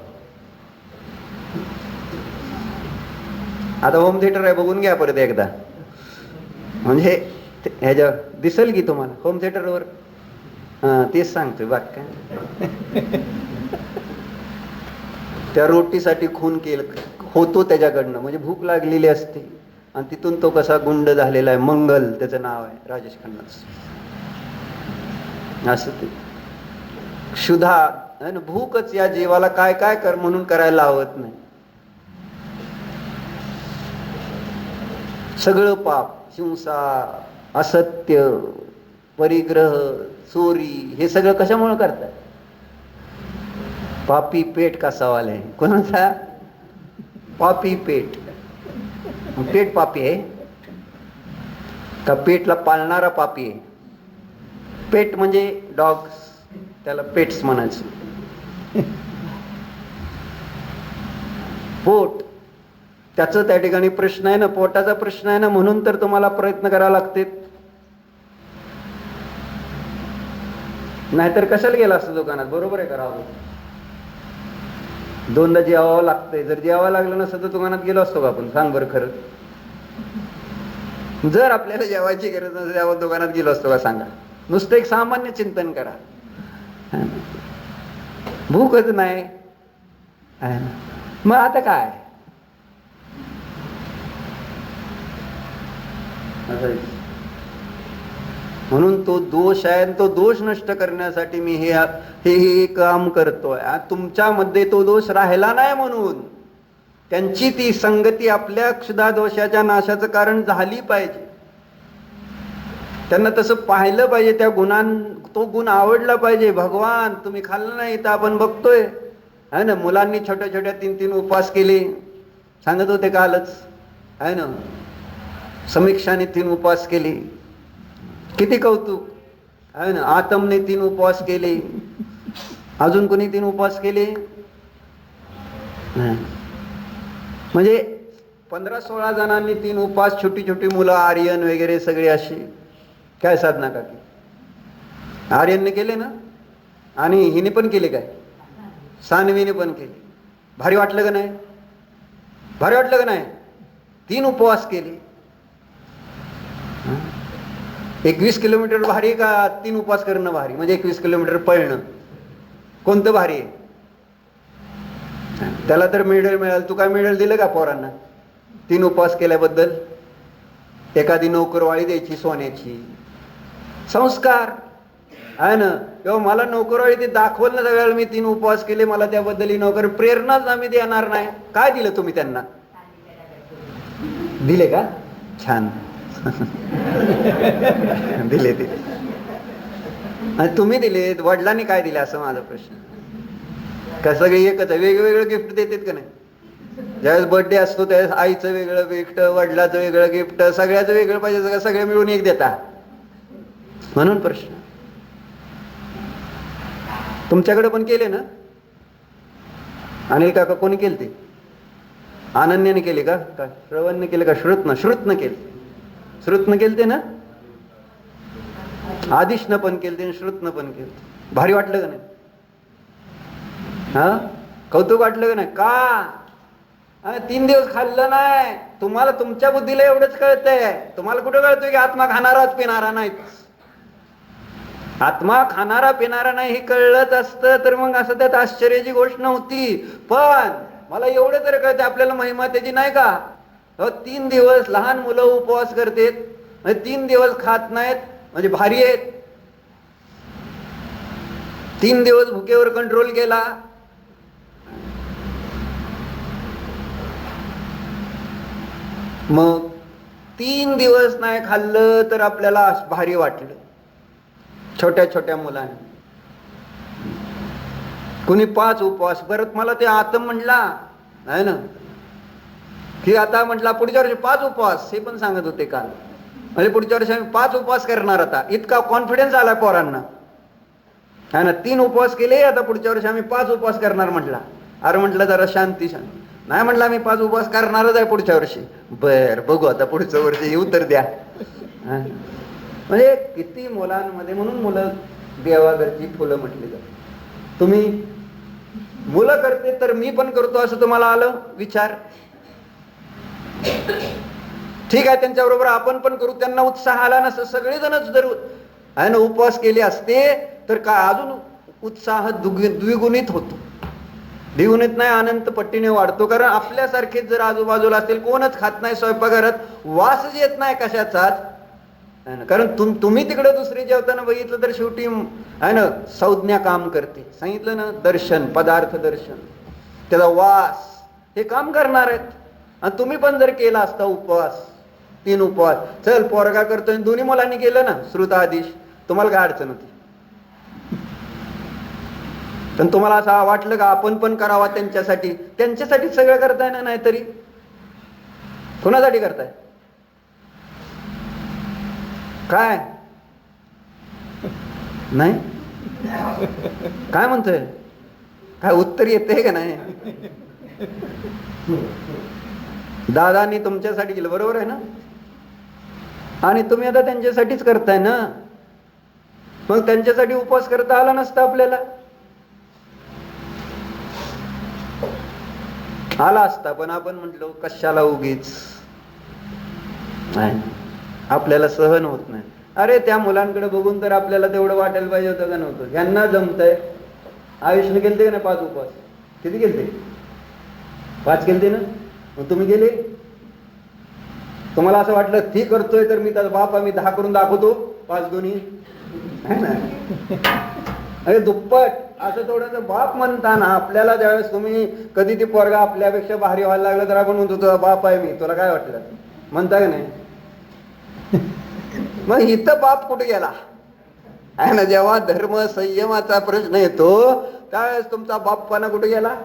A: आता होम थिएटर आहे, बघून घ्या परत एकदा. म्हणजे ह्याच्या दिसेल की तुम्हाला होम थिएटरवर. तेच सांगतोय बाकी काय. त्या रोटीसाठी खून केलं होतो त्याच्याकडनं. म्हणजे भूक लागलेली असते आणि तिथून तो कसा गुंड झालेला आहे. मंगल त्याचं नाव आहे, राजेश खन्नाच. असं ते क्षुधा आहे ना, भूकच या जीवाला काय काय कर म्हणून करायला लावत नाही. सगळं पाप, हिंसा, असत्य, परिग्रह, चोरी हे सगळं कशामुळे करतात? पापी पेट का सवाल आहे. कोणाचा? पापी पेट. पेट पापी आहे का पेटला पाळणारा पापी आहे? पेट म्हणजे डॉग्स, त्याला पेट्स म्हणायचं. पोट त्याचं त्या ठिकाणी प्रश्न आहे ना, पोटाचा प्रश्न आहे ना, म्हणून तर तुम्हाला प्रयत्न करावे लागते. नाहीतर कशाला गेला असतं दुकानात? बरोबर आहे, करावं. दोनदा जेवावं लागतंय. जर जेवावं लागलं नसतं तर दुकानात गेलो असतो का आपण? सांग बरं खरं. जर आपल्याला जेवायची गरज नसते तेव्हा दुकानात गेलो असतो का? सांगा. नुसतं एक सामान्य चिंतन करा. भूकच नाही मग आता काय? म्हणून तो दोष आहे. तो दोष नष्ट करण्यासाठी मी हे काम करतोय. तुमच्यामध्ये तो दोष राहिला नाही म्हणून त्यांची ती संगती आपल्या क्षुधा दोषाच्या नाशाचं कारण झाली पाहिजे. त्यांना तसं पाहिलं पाहिजे. त्या तो गुण आवडला पाहिजे. भगवान तुम्ही खाल्लं नाही तर आपण बघतोय है ना. मुलांनी छोट्या छोट्या 3-3 उपवास केले, सांगत होते कालच आहे ना. समीक्षाने 3 उपवास केले, किती कौतुक आहे ना. आतमने 3 उपवास केले. अजून कोणी 3 उपवास केले? म्हणजे 15-16 जणांनी 3 उपवास. छोटी छोटी मुलं, आर्यन वगैरे सगळे अशी. काय साधना का की आर्यनने केले ना, आणि हिने पण केले काय, सानवीने पण केले. भारी वाटलं का नाही? भारी वाटलं का नाही? 3 उपवास केले. 21 किलोमीटर भारी का 3 उपवास करणं भारी? म्हणजे 21 किलोमीटर पळणं कोणतं भारी आहे? त्याला तर मेडल मिळालं. तू काय मेडल दिलं का पोरांना 3 उपवास केल्याबद्दल? एखादी नोकरवाळी द्यायची सोन्याची. संस्कार आहे ना. किंवा मला नोकरवाळी ते दाखवलं ना सगळ्याला मी 3 उपवास केले, मला त्याबद्दल ही नोकर प्रेरणाच आम्ही देणार नाही. काय दिलं तुम्ही त्यांना? दिले का? छान. दिले ते तुम्ही दिले. वडिलांनी काय दिले असं माझा प्रश्न. का सगळे एकच वेगवेगळं गिफ्ट देतात का नाही? ज्यावेळेस बर्थडे असतो त्यावेळेस आईचं वेगळं गिफ्ट, वडिलाचं वेगळं गिफ्ट, सगळ्याचं वेगळं पाहिजे. सगळे मिळून एक देता. म्हणून प्रश्न. तुमच्याकडे पण केले ना? अनिल काका कोणी केले ते? अनन्याने केले का? श्रवणने केले का? श्रुतनं केले. श्रुतनं केले ते ना. आदिशनं पण केलं आणि श्रुतनं पण केलं. भारी वाटलं का नाही? हा, कौतुक वाटलं का नाही? का 3 दिवस खाल्लं नाही? तुम्हाला तुमच्या बुद्धीला एवढंच कळतंय, तुम्हाला कुठं कळतंय की आत्मा खाणाराच पिणारा नाही? आत्मा खाणारा पिणारा नाही हे कळलंच असतं तर मग असं त्यात आश्चर्याची गोष्ट नव्हती. पण मला एवढं तरी कळतं आपल्याला महिमा त्याची नाही का? 3 दिवस लहान मुलं उपवास करतात, 3 दिवस खात नाहीत म्हणजे भारी आहेत. 3 दिवस भुकेवर कंट्रोल केला. मग 3 दिवस नाही खाल्लं तर आपल्याला भारी वाटलं. छोट्या छोट्या मुलांनी कुणी 5 उपवास. परत मला ते आतम म्हटला नाही ना की आता म्हटला पुढच्या वर्षी 5 उपवास, हे पण सांगत होते काल. म्हणजे पुढच्या वर्षी आम्ही 5 उपवास करणार. आता इतका कॉन्फिडन्स आला पोरांना है ना. 3 उपवास केले, आता पुढच्या वर्षी आम्ही 5 उपवास करणार म्हटला. अरे म्हटलं जरा शांती नाही म्हटलं आम्ही 5 उपवास करणारच आहे पुढच्या वर्षी. बर बघू आता पुढच्या वर्षी येऊ तर द्या. म्हणजे किती मुलांमध्ये, म्हणून मुलं देवाघरची फुलं म्हटली जातात. तुम्ही मुलं करते तर मी पण करतो असं तुम्हाला आलं विचार? ठीक आहे, त्यांच्याबरोबर आपण पण करू. त्यांना उत्साह आला नसतं, सगळेजणच जर आहे ना उपवास केले असते तर काय अजून उत्साह द्विगुणित होतो. द्विगुणित नाही, अनंत पट्टीने वाढतो. कारण आपल्यासारखेच जर आजूबाजूला असतील, कोणच खात नाही स्वयंपाकघरात, वासच येत नाही कशाचाच. कारण तुम्ही तिकडे दुसरी जेवताना बघितलं तर शेवटी आहे ना संज्ञा काम करते. सांगितलं ना, दर्शन, पदार्थ दर्शन, त्याचा वास हे काम करणार आहेत. आणि तुम्ही पण जर केला असता उपवास, 3 उपवास, चल पोरगा करतोय, दोन्ही मुलांनी केलं ना श्रुत आदिश, तुम्हाला काय अडचण होती? पण तुम्हाला असं वाटलं का आपण पण करावा त्यांच्यासाठी? त्यांच्यासाठी सगळं करताय ना, नाहीतरी कोणासाठी करताय? काय नाही काय म्हणतोय? काय उत्तर येते का नाही? दादानी तुमच्यासाठी केलं, बरोबर आहे ना? आणि तुम्ही आता त्यांच्यासाठीच करताय ना. मग त्यांच्यासाठी उपवास करता आला नसता आपल्याला? आला असता, पण आपण म्हटलो कशाला उगीच. नाही, आपल्याला सहन होत नाही. अरे त्या मुलांकडे बघून तर आपल्याला तेवढं वाटायला पाहिजे होतं का नव्हतं? यांना जमतंय. आयुष्याने केलते का नाही 5 उपवास? किती केलते? 5 केलते ना. मग तुम्ही गेले? तुम्हाला असं वाटलं ती करतोय तर मी त्याचा बाप आहे, मी 10 करून दाखवतो, 5 दोन्ही है ना. अरे दुप्पट असं थोडंसं बाप म्हणताना आपल्याला ज्यावेळेस तुम्ही कधी ती पोरगा आपल्यापेक्षा भारी व्हायला लागला तर आपण म्हणतो तुझा बाप आहे मी, तुला काय वाटलं म्हणता का नाही? मग इथं बाप कुठे गेला आहे ना? जेव्हा धर्म संयमाचा प्रश्न येतो त्यावेळेस तुमचा बापपणा कुठे गेला?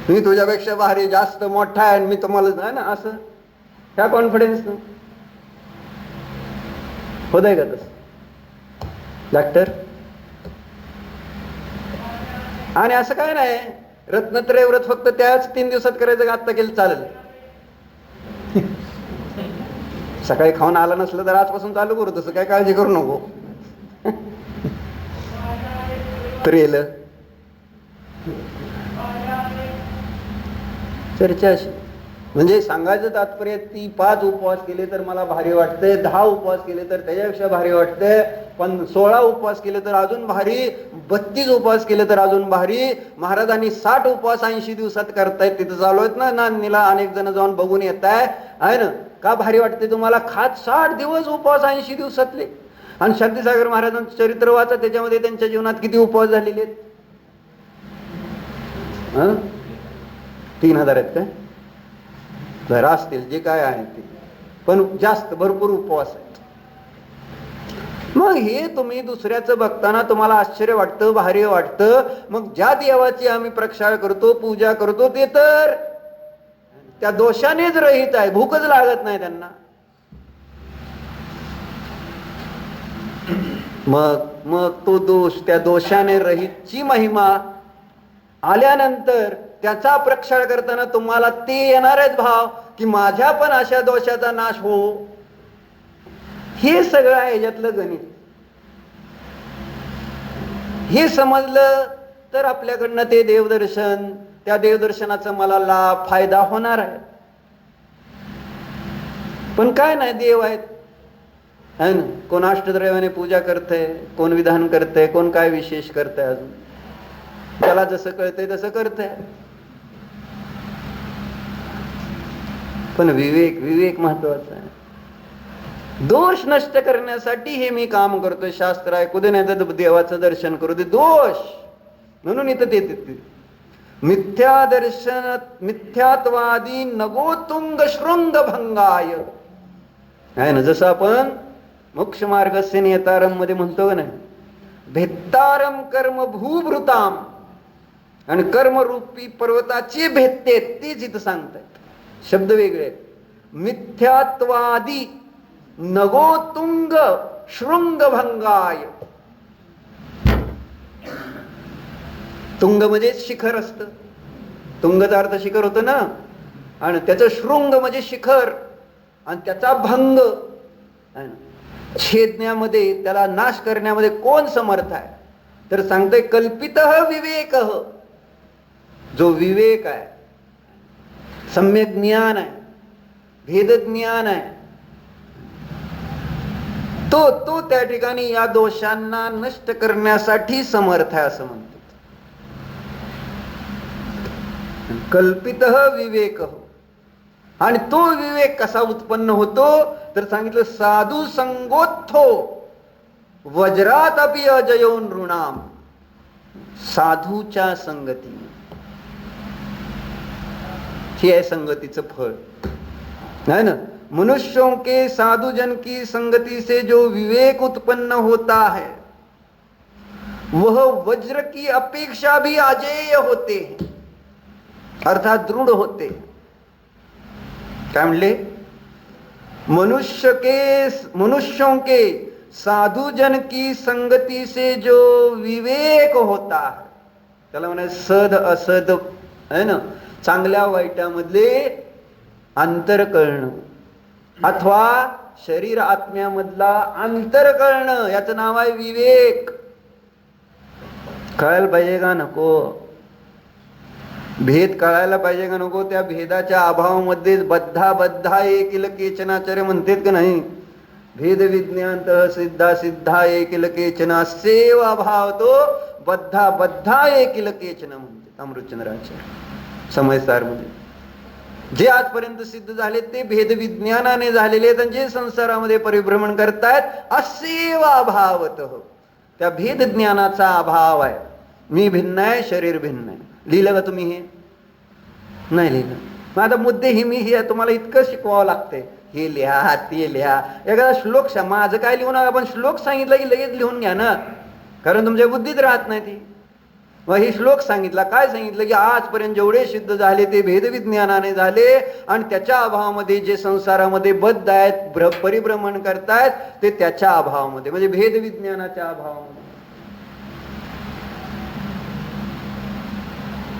A: मी तुझ्यापेक्षा भारी, जास्त मोठा आहे, मी तुम्हाला आहे ना असं, ह्या कॉन्फिडन्स होत आहे का तसं डॉक्टर? आणि असं काय नाही, रत्नत्रय व्रत फक्त त्याच 3 दिवसात करायचं का आत्ता केलं चालेल? सकाळी खाऊन आला नसलं तर आजपासून चालू करू, तसं काय काळजी करू नको. तर येलं चर्चा अशी. म्हणजे सांगायचं तात्पर्य, ती 5 उपवास केले तर मला भारी वाटतंय, 10 उपवास केले तर त्याच्यापेक्षा भारी वाटतंय, पण 16 उपवास केले तर अजून भारी, 32 उपवास केले तर अजून भारी. महाराजांनी 60 उपवास 80 दिवसात करतायत, तिथं चालू आहेत ना नांदणीला, अनेक जण जाऊन बघून येत आहे ना. का भारी वाटते तुम्हाला? खात 60 दिवस उपवास 80 दिवसातले. आणि शांतीसागर महाराजांचं चरित्र वाचा, त्याच्यामध्ये त्यांच्या जीवनात किती उपवास झालेले आहेत? 3000 आहेत काय? जरा असतील जे काय आहे ते, पण जास्त भरपूर उपवास आहेत. मग हे तुम्ही दुसऱ्याचं बघताना तुम्हाला आश्चर्य वाटतं, भारी वाटतं. मग ज्या देवाची आम्ही प्रक्षाळ करतो, पूजा करतो, ते तर त्या दोषानेच रहित आहे, भूकच लागत नाही त्यांना. मग तो दोष, त्या दोषाने रहितची महिमा आल्यानंतर त्याचा प्रक्षाळ करताना तुम्हाला ते येणारच भाव की माझ्या पण अशा दोषाचा नाश हो. हे सगळं आहे याच्यातलं गणित. हे समजलं तर आपल्याकडनं ते देवदर्शन, त्या देवदर्शनाचा मला लाभ फायदा होणार आहे. पण काय नाही, देव आहेत है ना. कोण अष्टद्रव्याने पूजा करतंय, कोण विधान करतंय, कोण काय विशेष करतंय, अजून त्याला जसं कळतंय तसं करतंय. पण विवेक, विवेक महत्वाचा आहे. दोष नष्ट करण्यासाठी हे मी काम करतोय. शास्त्र ऐकू दे, नाही तर देवाचं दर्शन करू दे. दोष म्हणून इथं ते मिथ्या दर्शन, मिथ्यात्वादी नगोतुंग शृंग भंगाय आहे ना. जसं आपण मोक्ष मार्गस्य नियतारम मध्ये म्हणतो का नाही, भेत्तारम कर्म भूभृताम, आणि कर्मरूपी पर्वताची भेटते तीच इथं सांगतायत. शब्द वेगळे. मिथ्यात्वादी नगोतुंग शृंगभंगाय. तुंग म्हणजे शिखर असतं. तुंगचा अर्थ शिखर होतं ना, आणि त्याचं शृंग म्हणजे शिखर, आणि त्याचा भंग छेदण्यामध्ये, त्याला नाश करण्यामध्ये कोण समर्थ आहे? तर सांगतोय कल्पितः विवेकः. जो विवेक आहे, सम्यक ज्ञान आहे, भेद ज्ञान आहे, तो त्या ठिकाणी या दोषांना नष्ट करण्यासाठी समर्थ आहे असं म्हणतात. कल्पितः विवेकः. आणि तो विवेक कसा उत्पन्न होतो तर सांगितलं साधू संगोत्थो वज्रात अपि अजयो नृणाम. साधूच्या संगती, हे आहे संगतीचं फळ है ना. मनुष्यों के साधु जन की संगति से जो विवेक उत्पन्न होता है वह वज्र की अपेक्षा भी अजेय होते हैं, अर्थात दृढ़ होते. काय म्हणले? मनुष्यों के साधु जन की संगति से जो विवेक होता है, त्याला म्हणे सद असद है ना, चांगल्या वाईटामधले अंतर कळणं, अथवा शरीर आत्म्यामधला अंतर कळणं, याचं नाव आहे विवेक. कळायला पाहिजे का नको? भेद कळायला पाहिजे का नको? त्या भेदाच्या अभावामध्ये बद्धा एकिल केचनाचार्य म्हणतात का नाही, भेद विज्ञान सिद्धा सिद्धा एकिल केचना सेव अभाव तो बद्धा एकिल केचन म्हणतात अमृतचंद्राचार्य समयसार मध्ये. जे आजपर्यंत सिद्ध झाले ते भेद विज्ञानाने झालेले आहेत, आणि जे संसारामध्ये परिभ्रमण करतायत असेव अभावतः, त्या भेद ज्ञानाचा अभाव आहे. मी भिन्न आहे, शरीर भिन्न आहे. लिहिलं का तुम्ही? हे नाही लिहिलं. मग आता मुद्दे ही मी हे तुम्हाला इतकं शिकवावं लागतंय. हे लिहा, ते लिहा. एखादा श्लोक, माझं काय लिहू नका, पण श्लोक सांगितलं की लगेच लिहून घ्या ना, कारण तुमच्या बुद्धीत राहत नाही ती. मग ही श्लोक सांगितला, काय सांगितलं की आजपर्यंत जेवढे सिद्ध झाले ते भेदविज्ञानाने झाले, आणि त्याच्या अभावामध्ये जे संसारामध्ये बद्ध आहेत, परिभ्रमण करतायत ते त्याच्या अभावामध्ये, म्हणजे भेदविज्ञानाच्या अभावामध्ये.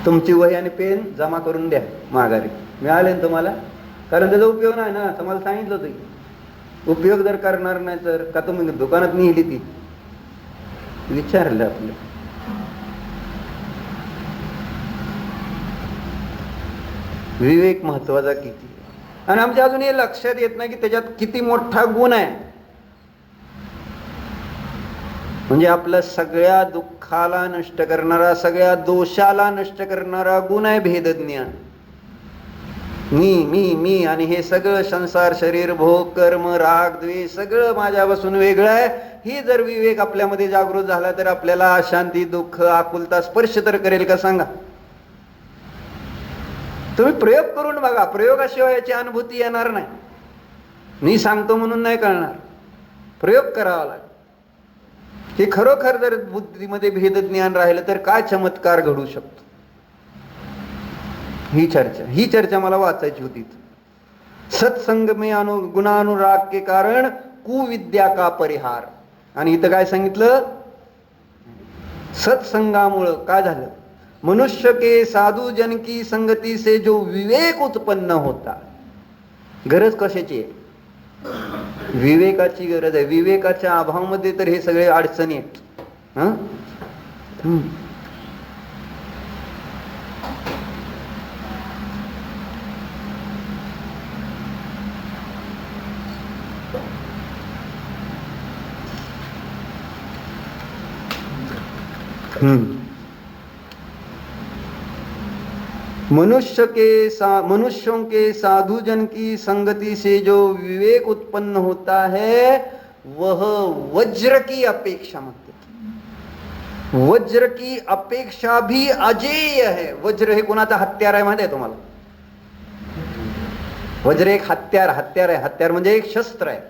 A: तुमची वही आणि पेन जमा करून द्या माघारी, मिळाले ना तुम्हाला? कारण त्याचा उपयोग नाही ना, तुम्हाला सांगितलं होतं. उपयोग जर करणार नाही तर का तुम्ही दुकानात नेली ती विचारलं आपलं. विवेक महत्वाचा किती, आणि आमच्या अजून हे लक्षात येत नाही की त्याच्यात किती मोठा गुण आहे. म्हणजे आपल्या सगळ्या दुःखाला नष्ट करणारा, सगळ्या दोषाला नष्ट करणारा गुण आहे भेदज्ञान. मी मी मी आणि हे सगळं संसार, शरीर, भोग, कर्म, राग, द्वेष सगळं माझ्यापासून वेगळं आहे. ही जर विवेक आपल्यामध्ये जागृत झाला तर आपल्याला अशांती, दुःख, आकुलता स्पर्श तर करेल का सांगा? तुम्ही प्रयोग करून बघा, प्रयोगाशिवाय याची अनुभूती येणार नाही. मी सांगतो म्हणून नाही कळणार, प्रयोग करावा लागेल. हे खरोखर जर बुद्धीमध्ये भेदज्ञान राहिलं तर काय चमत्कार घडू शकतो. ही चर्चा मला वाचायची होती. सत्संग में गुणानुराग के कारण कुविद्या का परिहार. आणि इथं काय सांगितलं? सत्संगामुळं काय झालं? मनुष्य के साधु जन की संगति से जो विवेक उत्पन्न होता. गरज कशाची आहे? विवेकाची गरज आहे. विवेकाच्या अभावामध्ये तर हे सगळे अडचणी आहेत. मनुष्यों के साधु जन की संगति से जो विवेक उत्पन्न होता है वह वज्र की अपेक्षा मानते. वज्र की अपेक्षा भी अजेय है. वज्र हे कोणाचा हत्यार आहे माहिती आहे तुम्हाला? वज्र एक हत्यार आहे. हत्यार म्हणजे एक शस्त्र आहे.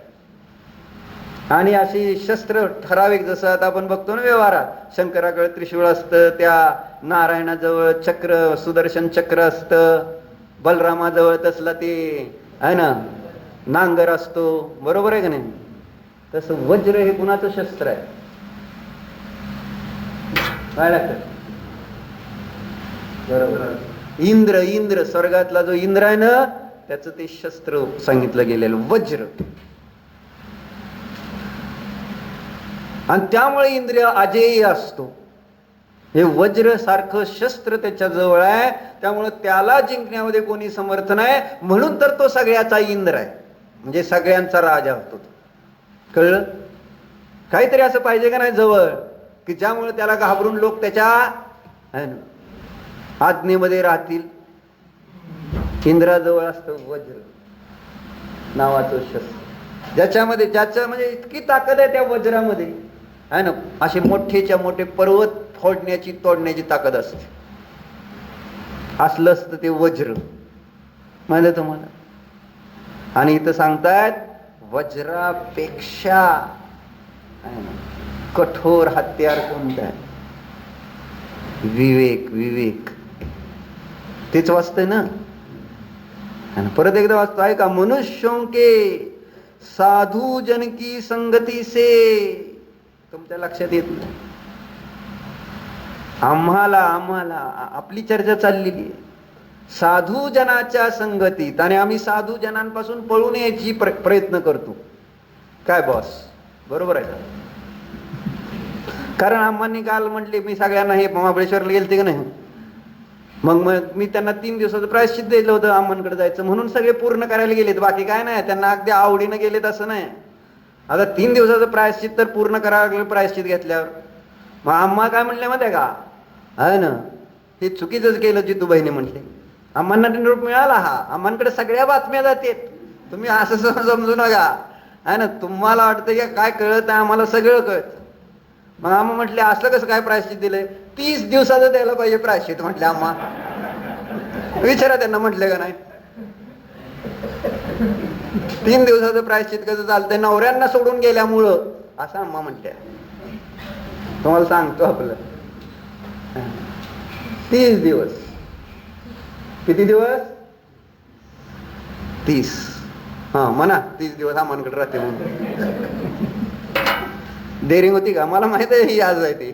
A: आणि अशी शस्त्र ठराविक, जसं आता आपण बघतो ना व्यवहारात, शंकराकडे त्रिशूळ असतं, त्या नारायणाजवळ चक्र, सुदर्शन चक्र असतं, बलरामाजवळ तसला ते आहे ना नांगर असतो, बरोबर आहे का नाही? तसं वज्र हे कुणाचं शस्त्र आहे? काय लागतं? बरोबर, इंद्र स्वर्गातला जो इंद्र आहे ना, त्याचं ते शस्त्र सांगितलं गेलेलं वज्र. आणि त्यामुळे इंद्रिय अजेय असतो. हे वज्र सारखं शस्त्र त्याच्या जवळ आहे, त्यामुळे त्याला जिंकण्यामध्ये कोणी समर्थ नाही. म्हणून तर तो सगळ्याचा इंद्र आहे, म्हणजे सगळ्यांचा राजा होतो. कळलं? काहीतरी असं पाहिजे का नाही जवळ, की ज्यामुळे त्याला घाबरून लोक त्याच्या आज्ञेमध्ये राहतील. इंद्राजवळ असतं वज्र नावाचं शस्त्र, ज्याच्या म्हणजे इतकी ताकद आहे त्या वज्रामध्ये आहे ना, असे मोठेच्या मोठे पर्वत फोडण्याची तोडण्याची ताकद असते. असलं असतं ते वज्र, माहिती आहे तुम्हाला? आणि इथं सांगतायत वज्रापेक्षा कठोर हत्यार कोणतं आहे? विवेक. तेच वाचतंय ना. आणि परत एकदा वाचतो आहे का? मनुष्यों के साधू जन की संगती से. तुमच्या लक्षात येत नाही? आम्हाला आपली चर्चा चाललेली आहे साधू जनाच्या संगतीत, आणि आम्ही साधू जनांपासून पळून यायची प्रयत्न करतो. काय बॉस, बरोबर आहे का? कारण आम्हांनी काल म्हटले, मी सगळ्यांना हे महाबळेश्वरला गेलते का नाही, मग मी त्यांना 3 दिवसाचं प्रायश्चित दिलं होतं. अम्मांकडे जायचं म्हणून सगळे पूर्ण करायला गेलेत, बाकी काय नाही. त्यांना अगदी आवडीनं गेलेत असं नाही. आता 3 दिवसाचं प्रायश्चित तर पूर्ण करावं लागलं प्रायश्चित घेतल्यावर. मग आम्हा काय म्हणले माहिती आहे का? आहे ना, हे चुकीचंच केलं जितूबाईने म्हटले. आम्हांना निरोप मिळाला. हा आम्हांकडे सगळ्या बातम्या जातात, तुम्ही असं समजू नका. आहे ना, तुम्हाला वाटतं की काय कळत आहे, आम्हाला सगळं कळतं. मग आम्हा म्हटले असं कसं काय प्रायश्चित दिलंय? 30 दिवसाचं द्यायला पाहिजे प्रायश्चित म्हटले. आम्हा विचारा त्यांना, म्हटले का नाही? 3 दिवसाचं प्रायश्चित कसं चालतंय? नवऱ्यांना सोडून गेल्यामुळं असं आम्हा म्हटल्या. तुम्हाला सांगतो आपलं 30 दिवस. किती दिवस? 30. हा म्हणा, 30 दिवस आम्हाकडे राहते म्हणून. डेअरिंग होती का? मला माहित आहे ही आज आहे ते.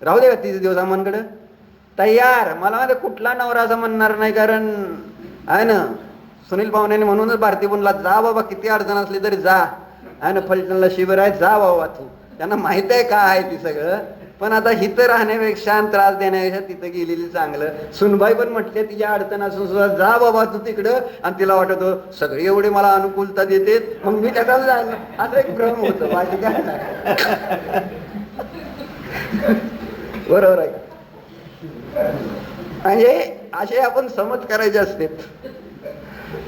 A: राहू दे का 30 दिवस आम्हाकडे तयार. मला माहिती कुठला नवरा असं म्हणणार नाही, कारण आहे ना सुनील पाहुण्याने म्हणूनच भारती बोलला, जा बाबा, किती अडचण असली तरी जा. आहे ना, फलटणला शिबिर आहे, जा बाबा तू. त्यांना माहित आहे काय आहे ती सगळं. पण आता हिथं राहण्यापेक्षा आणि त्रास देण्यापेक्षा तिथं गेलेली चांगलं. सुनबाई पण म्हटले तिच्या अडचण असून सुद्धा, जा बाबा तू तिकडं. आणि तिला वाटत सगळे एवढे मला अनुकूलता देते, मग मी त्याचा जायला. असं एक भ्रम होतं, बाकी काय नाही. बरोबर आहे का? म्हणजे असे आपण समज करायचे असते.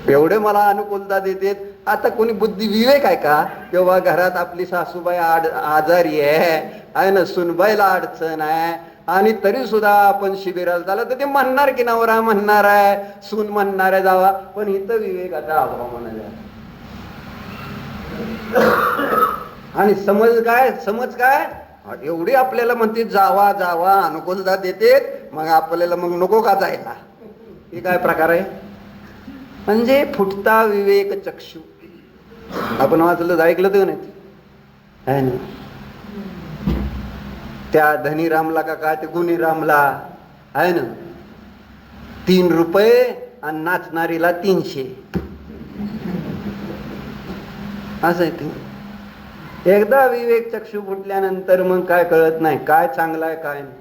A: एवढे मला अनुकूलता देतेत. आता कोणी बुद्धी विवेक आहे का? तेव्हा घरात आपली सासूबाई आजारी आहे ना, सुनबाईला अडचण आहे, आणि तरी सुद्धा आपण शिबिराला झालं तर ते म्हणणार की नवरा म्हणणार आहे, सून म्हणणार आहे जावा. पण इथं विवेकाचा अभाव म्हणाला. आणि समज काय एवढी आपल्याला म्हणते जावा जावा, अनुकूलता देते, मग आपल्याला मग नको का जायला? हे काय प्रकार आहे? म्हणजे फुटता विवेक चक्षु. आपण वाचलं, ऐकलं तर नाही? त्या धनीरामला का काय ते गुणीरामला आहे ना, 3 रुपये आणि नाचणारीला 300. असं आहे ते. एकदा विवेक चक्षु फुटल्यानंतर मग काय कळत नाही काय चांगलं आहे काय नाही.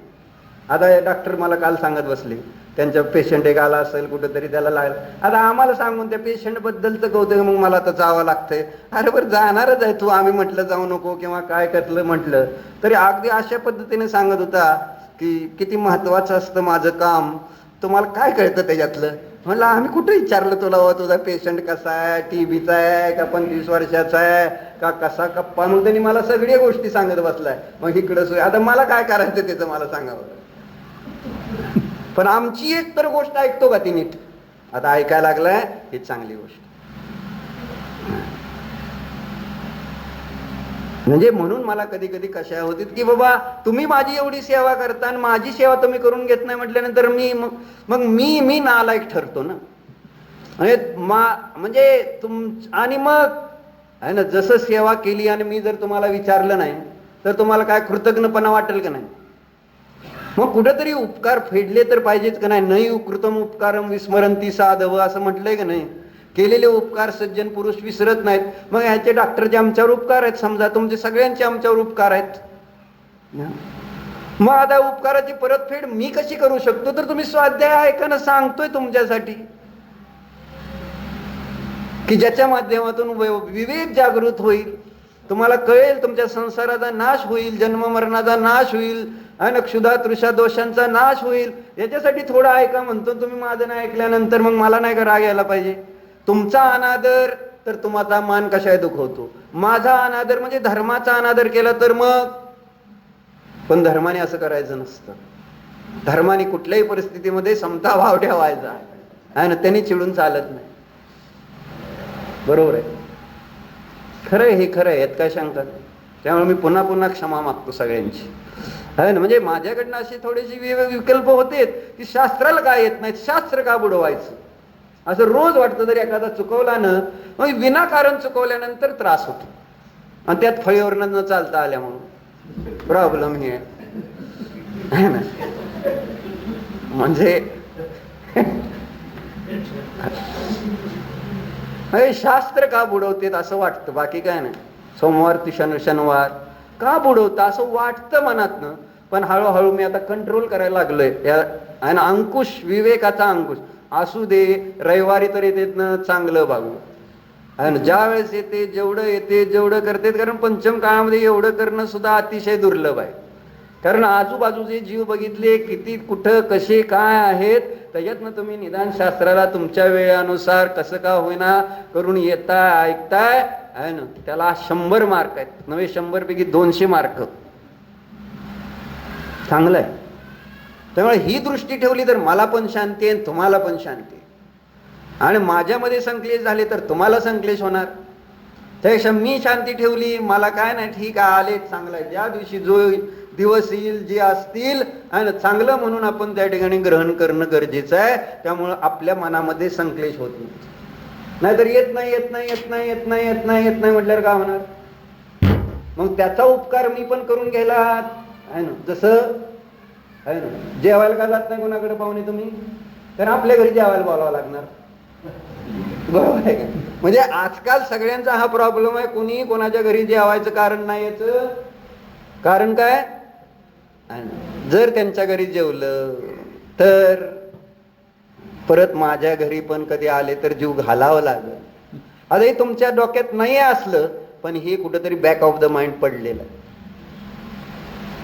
A: आता डॉक्टर मला काल सांगत बसले, त्यांच्या पेशंट एक आला असेल कुठंतरी, त्याला लागलं. आता आम्हाला सांगून त्या पेशंट बद्दलचं कौतुक, मग मला तर जावं लागतंय. अरे बरं जाणारच आहे तू, आम्ही म्हटलं जाऊ नको किंवा काय करलं म्हटलं तरी अगदी अशा पद्धतीने सांगत होता की किती महत्वाचं असतं माझं काम, तुम्हाला काय कळतं त्याच्यातलं. म्हणलं आम्ही कुठे विचारलं तुला, तुझा पेशंट कसा आहे, टीबीचा आहे का 25 वर्षाचा आहे का कसा कप्पा, मग त्यांनी मला सगळ्या गोष्टी सांगत बसलाय. मग इकडं सोय, आता मला काय करायचं त्याचं मला सांगावं. पण आमची एक तर गोष्ट ऐकतो का ती नीट, आता ऐकायला लागलाय ही चांगली गोष्ट. म्हणजे म्हणून मला कधी कधी कशा होती की बाबा तुम्ही माझी एवढी सेवा करता आणि माझी सेवा तुम्ही करून घेत नाही म्हटल्यानंतर मग मी नालायक ठरतो ना. म्हणजे आणि मग आहे ना, जसं सेवा केली आणि मी जर तुम्हाला विचारलं नाही तर तुम्हाला काय कृतज्ञपणा वाटेल का नाही. मग कुठेतरी उपकार फेडले तर पाहिजेच का नाही. नाही कृतम उपकारम विस्मरंती साधव असं म्हटलंय का नाही. केलेले उपकार सज्जन पुरुष विसरत नाहीत. मग ह्याचे डॉक्टरचे आमच्यावर उपकार आहेत, समजा तुमचे सगळ्यांचे आमच्यावर उपकार आहेत. मग आता उपकाराची परतफेड मी कशी करू शकतो, तर तुम्ही स्वाध्याय ऐकायला सांगतोय तुमच्यासाठी की ज्याच्या माध्यमातून विवेक जागृत होईल, तुम्हाला कळेल तुमच्या संसाराचा नाश होईल, जन्म मरणाचा नाश होईल आणि क्षुधा तृषा दोषांचा नाश होईल. याच्यासाठी थोडं ऐका म्हणतो. तुम्ही माझं नाही ऐकल्यानंतर मग मला नाही का राग यायला पाहिजे. तुमचा अनादर तर तुम्हाला मान कशाय दुखवतो, माझा अनादर म्हणजे धर्माचा अनादर केला तर मग. पण धर्माने असं करायचं नसतं. धर्माने कुठल्याही परिस्थितीमध्ये समता भाव ठेवायचा आहे ना, त्यांनी चिडून चालत नाही. बरोबर आहे, खरं आहे, हे खरं आहे, यात काय शंका नाही. त्यामुळे मी पुन्हा पुन्हा क्षमा मागतो सगळ्यांची, आहे ना. म्हणजे माझ्याकडनं अशी थोडीशी विकल्प होते की शास्त्राला काय येत नाहीत, शास्त्र का बुडवायचं असं रोज वाटतं. जर एखादा चुकवला ना, मग विनाकारण चुकवल्यानंतर त्रास होतो आणि त्यात फळीवरनं न चालता आल्या म्हणून प्रॉब्लेम हे आहे ना. म्हणजे शास्त्र का बुडवतेत असं वाटतं, बाकी काय नाही. सोमवार ते शनिवार का बुडवतं असं वाटतं मनातनं. पण हळूहळू मी आता कंट्रोल करायला लागलोय. आणि अंकुश, विवेकाचा अंकुश असू दे. रविवारी तर येतेत ना, चांगलं बागू. आणि ज्या वेळेस येते, जेवढं येते जेवढं करतेत, कारण पंचम काळामध्ये एवढं करणं सुद्धा अतिशय दुर्लभ आहे. कारण आजूबाजूचे जीव बघितले किती कुठं कसे काय आहेत, त्याच्यातनं तुम्ही निदान शास्त्राला तुमच्या वेळेनुसार कसं का होईना करून येताय, ऐकताय, आहे ना. त्याला 100 मार्क आहेत, नव्हे 100 पैकी 200 मार्क. चांगलं आहे. त्यामुळे ही दृष्टी ठेवली तर मला पण शांती आहे, तुम्हाला पण शांती आहे. आणि माझ्यामध्ये संक्लेश झाले तर तुम्हाला संक्लेश होणार. त्यापेक्षा मी शांती ठेवली, मला काय नाही, ठीक आहे, आले, चांगलं आहे. ज्या दिवशी जो दिवस येईल, जे असतील आणि चांगलं म्हणून आपण त्या ठिकाणी ग्रहण करणं गरजेचं आहे. त्यामुळं आपल्या मनामध्ये संक्लेश होत नाही. नाहीतर येत नाही येत नाही येत नाही येत नाही येत नाही येत नाही म्हटल्यावर काय होणार. मग त्याचा उपकार मी पण करून घ्यायला आहे ना. जसं आहे ना, जेवायला का जात नाही कोणाकडे पाहुणे तुम्ही, तर आपल्या घरी जेवायला बोलावं लागणार. बरोबर आहे का. म्हणजे आजकाल सगळ्यांचा हा प्रॉब्लेम आहे. कोणी कोणाच्या घरी जेवायचं कारण नाही याचं कारण काय, जर त्यांच्या घरी जेवलं तर परत माझ्या घरी पण कधी आले तर जीव घालावं लागेल. आता हे तुमच्या डोक्यात नाही असलं, पण हे कुठेतरी बॅक ऑफ द माइंड पडलेलं आहे.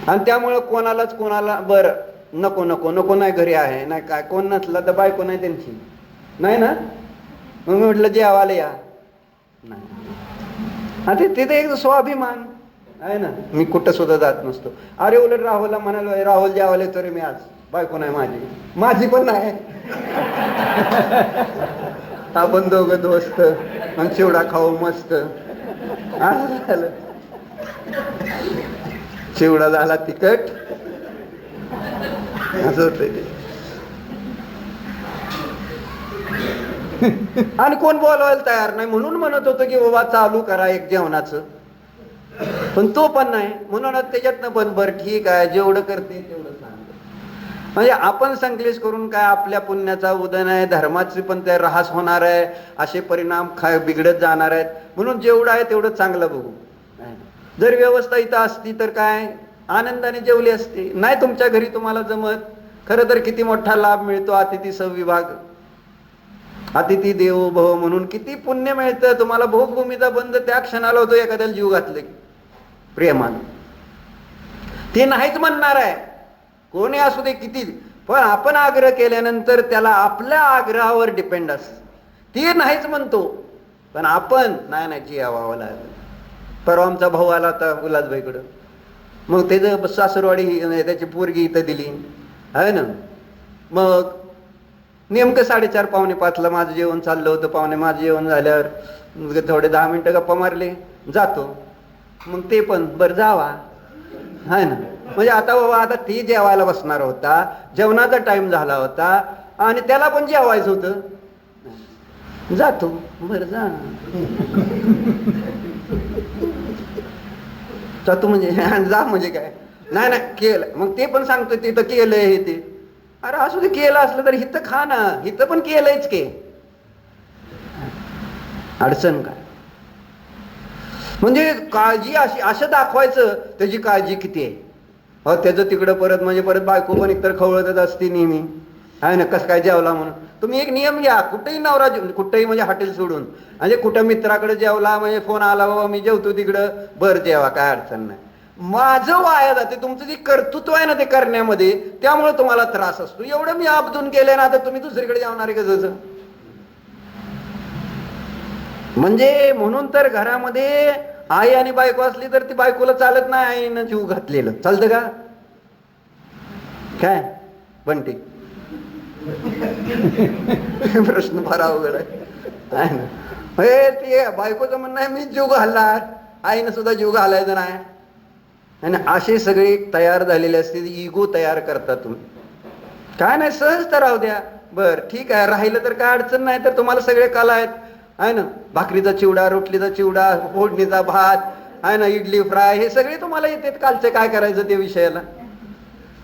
A: आणि त्यामुळं कोणाला बरं नको नको नको नाही, घरी आहे नाही काय, कोण नसला तर बायको नाही त्यांची नाही ना, मग मी म्हटलं जेवायला या नाही. आता तिथे एक स्वाभिमान आहे ना. मी कुठं सुद्धा जात नसतो. अरे उलट राहुलला म्हणालो, राहुल जेवायला तरी मी आज, बायको नाही माझी पण नाही. आपण दोघं दोस्त आणि चिवडा खाऊ मस्त. झालं चिवडा झाला तिखट, असं होतंय ते. आणि कोण बोलवायला तयार नाही. म्हणून म्हणत होतं की बाबा चालू करा एक जेवणाचं, पण तो पण नाही. म्हणून त्याच्यातनं पण बरं ठीक आहे, जेवढं करते तेवढं सांग. म्हणजे आपण संकलेश करून काय आपल्या पुण्याचा उदय आहे, धर्माचे पण ते ऱ्हास होणार आहे, असे परिणाम बिघडत जाणार आहेत. म्हणून जेवढं आहे तेवढं चांगलं बघू. जर व्यवस्था इथं असती तर काय आनंदाने जेवली असते. नाही तुमच्या घरी तुम्हाला जमत, खरं तर किती मोठा लाभ मिळतो अतिथी संविभाग, अतिथी देवो भव म्हणून किती पुण्य मिळतं तुम्हाला. भोगभूमीचा बंद त्या क्षणाला होतो एखाद्याला जीव घातले प्रेमाने. ते नाहीच म्हणणार आहे कोणी असू दे किती, पण आपण आग्रह केल्यानंतर त्याला आपल्या आग्रहावर डिपेंड असत. ते नाहीच म्हणतो पण आपण नाही जी यावं लागलं. परवा आमचा भाऊ आला होता गुलाजबाईकडं, मग त्याचं सासरवाडी त्याची पोरगी इथं दिली आहे ना. मग नेमकं 4:30 4:45 माझं जेवण चाललं होतं. माझं जेवण झाल्यावर थोडे 10 मिनिटं गप्पा मारले, जातो. मग ते पण बरं जावा आहे ना. म्हणजे आता बाबा आता ती जेवायला बसणार होता, जेवणाचा टाइम झाला होता आणि त्याला पण जेवायचं होतं, जातो. बरं जा जातो म्हणजे जा म्हणजे काय नाही ना केलं. मग ते पण सांगतो तिथं केलंय हे ते. अरे असू दे केलं असलं तर हिथं खा ना, हिथं पण केलंयच के, अडचण काय. म्हणजे काळजी अशी असं दाखवायचं त्याची काळजी किती आहे. त्याचं तिकडं परत म्हणजे परत बायको पण एकतर खवळतच असते नेहमी आहे ना. कसं काय जेवला म्हणून तुम्ही एक नियम घ्या, कुठेही नवरा कुठेही म्हणजे हॉटेल सोडून म्हणजे कुठं मित्राकडे जेवला म्हणजे फोन आला बाबा मी जेवतो तिकडं, बरं जेवा काय अडचण नाही. माझं वाया जाते, तुमचं जे कर्तृत्व आहे ना ते करण्यामध्ये, त्यामुळे तुम्हाला त्रास असतो. एवढं मी आपदून केलंय ना, आता तुम्ही दुसरीकडे जाणार आहे का जसं. म्हणजे म्हणून तर घरामध्ये आई आणि बायको असली तर ती बायकोला चालत नाही आईनं जीव घातलेलं, चालतं का काय बंटी. प्रश्न फार अवघड आहे ना. ते बायकोचं म्हणणं आहे मी जीव घालणार, आईनं सुद्धा जीव घालायचा नाही. आणि असे सगळे तयार झालेले असते, इगो तयार करता तुम्ही. काय नाही सहज तर राहू द्या, बर ठीक आहे राहिलं तर काय अडचण नाही. तर तुम्हाला सगळे कला आहेत आहे ना, भाकरीचा चिवडा, रोटलीचा चिवडा, फोडणीचा भात आहे ना, इडली फ्राय, हे सगळे तुम्हाला येतात. कालचं काय करायचं ते विषयाला,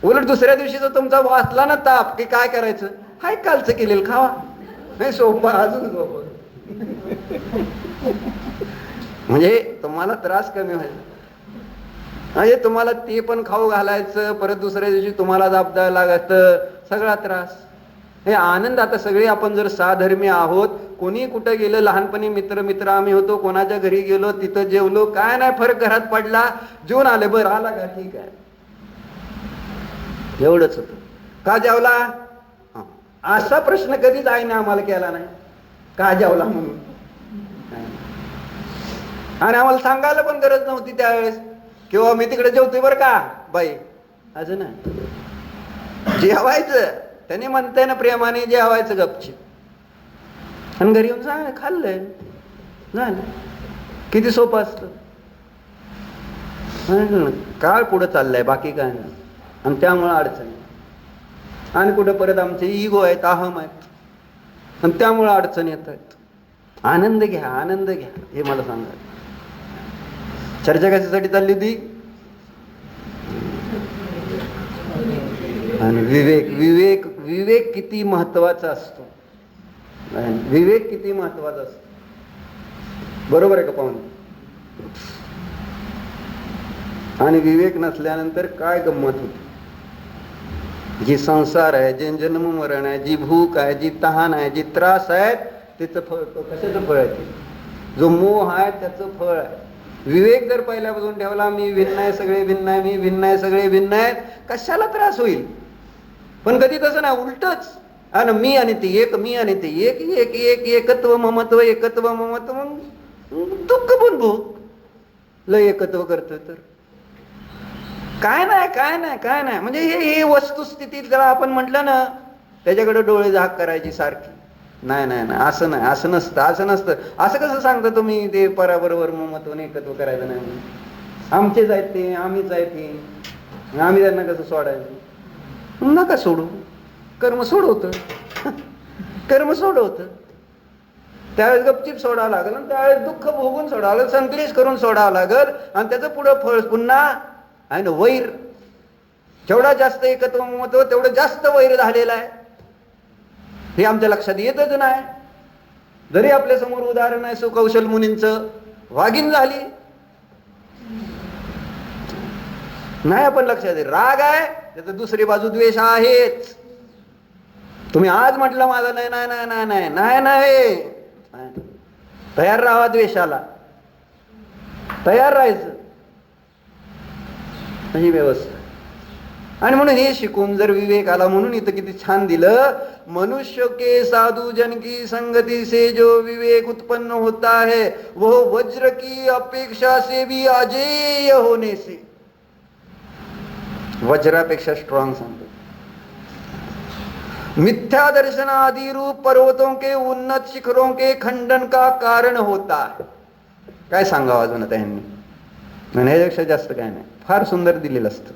A: उलट दुसऱ्या दिवशीचा तुमचा वाचला ना ताप की काय करायचं, हाय कालचं केलेलं खावा. नाही सोपं, अजून सोपं. म्हणजे तुम्हाला त्रास कमी व्हायचा. म्हणजे तुम्हाला ते पण खाऊ घालायचं, परत दुसऱ्या दिवशी तुम्हाला जापदा लागतं, सगळा त्रास. हे आनंद. आता सगळे आपण जर साधर्मी आहोत, कोणी कुठं गेलं, लहानपणी मित्र आम्ही होतो, कोणाच्या घरी गेलो तिथं जेवलो, काय नाही फरक घरात पडला, जेवून आले, बरं आला का ठीक आहे, एवढंच होतं. का जेवला असा प्रश्न कधीच आईने आम्हाला केला नाही, का जेवला म्हणून. आणि आम्हाला सांगायला पण गरज नव्हती त्यावेळेस, किंवा मी तिकडे जेवतोय बरं का बाई, अजून नाही जेवायचं. त्याने म्हणताय ना प्रेमाने जेवायचं गपचीप, आणि घरी येऊन सांग खाल्लंय झालं. किती सोपं असतं. काळ पुढं चाललाय, बाकी काय नाही. आणि त्यामुळं अडचण. आणि कुठं परत आमचे इगो आहेत, अहम आहेत, आणि त्यामुळं अडचण येत आहेत. आनंद घ्या, आनंद घ्या, हे मला सांगा. चर्चा कशासाठी चालली होती. आणि विवेक, विवेक, विवेक किती महत्वाचा असतो. विवेक किती महत्वाचा असतो, बरोबर आहे का पाहुणे. आणि विवेक नसल्यानंतर काय गंमत होती. जी संसार आहे, जे जन्म मरण आहे, जी भूक आहे, जी तहान आहे, जी त्रास आहे, त्याचं फळ कशाचं फळ आहे. जो मोह आहे त्याचं फळ आहे. विवेक जर पहिल्यापासून ठेवला, मी भिन्न आहे सगळे भिन्न आहे, मी भिन्न आहे सगळे भिन्न आहेत, कशाला त्रास होईल. पण कधी तसं नाही, उलटच. आणि मी आणि ते एक, मी आणि ते एक, एक एक एकत्व ममत्व, एकत्व ममत्व, मग दुःख पण भूक लय एकत्व करतो तर काय नाही, काय नाही, काय नाही. म्हणजे हे वस्तुस्थितीत जर आपण म्हटलं ना, त्याच्याकडे डोळे झाक करायची सारखी. नाही नाही नाही, असं नाही, असं नसतं, असं नसतं. असं कसं सांगता तुम्ही ते पराबरोबर ममत्व एकत्व करायचं नाही. आमचेच आहेत ते, आम्हीच आहे ते, आम्ही त्यांना कसं सोडायचं. नका सोडू, कर्म सोडवतं. कर्म सोडवतं. त्यावेळेस गपचीप सोडावं लागेल, आणि त्यावेळेस दुःख भोगून सोडावं लागेल, संकलेश करून सोडावं लागेल. आणि त्याचं पुढं फळ पुन्हा आहे ना वैर. जेवढा जास्त एकत्व होतो तेवढं जास्त वैर झालेलं आहे. हे आमच्या लक्षात येतच नाही. जरी आपल्या समोर उदाहरण आहे सुकौशल मुनींचं, वाघीण झाली नाही आपण लक्षात येत. राग आहे त्याचं दुसरी बाजू द्वेष आहेच. तुम्ही आज म्हटलं माझं नाही नाही नाही नाही नाही नाही नाही, तयार राहा द्वेषाला, तयार राहायचं ही व्यवस्था. आणि म्हणून हे शिकून जर विवेक आला, म्हणून इथं किती छान दिलं, मनुष्य के साधु जन की संगति से जो विवेक उत्पन्न होता है वो वज्र की अपेक्षा से भी अजेय होने से, वज्रापेक्षा स्ट्रॉंग सांगतो. मिथ्या दर्शन आदि रूप पर्वतों के उन्नत शिखरों के खंडन का कारण होता है. काय सांगावं अजून आता यांनी, ह्याच्यापेक्षा जास्त काय नाही. फार सुंदर दिलेलं असतं.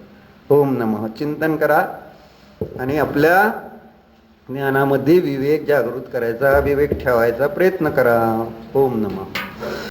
A: ओम नमः चिंतन करा आणि आपल्या ज्ञानामध्ये विवेक जागृत करायचा, विवेक ठेवायचा प्रयत्न करा. ओम नमः.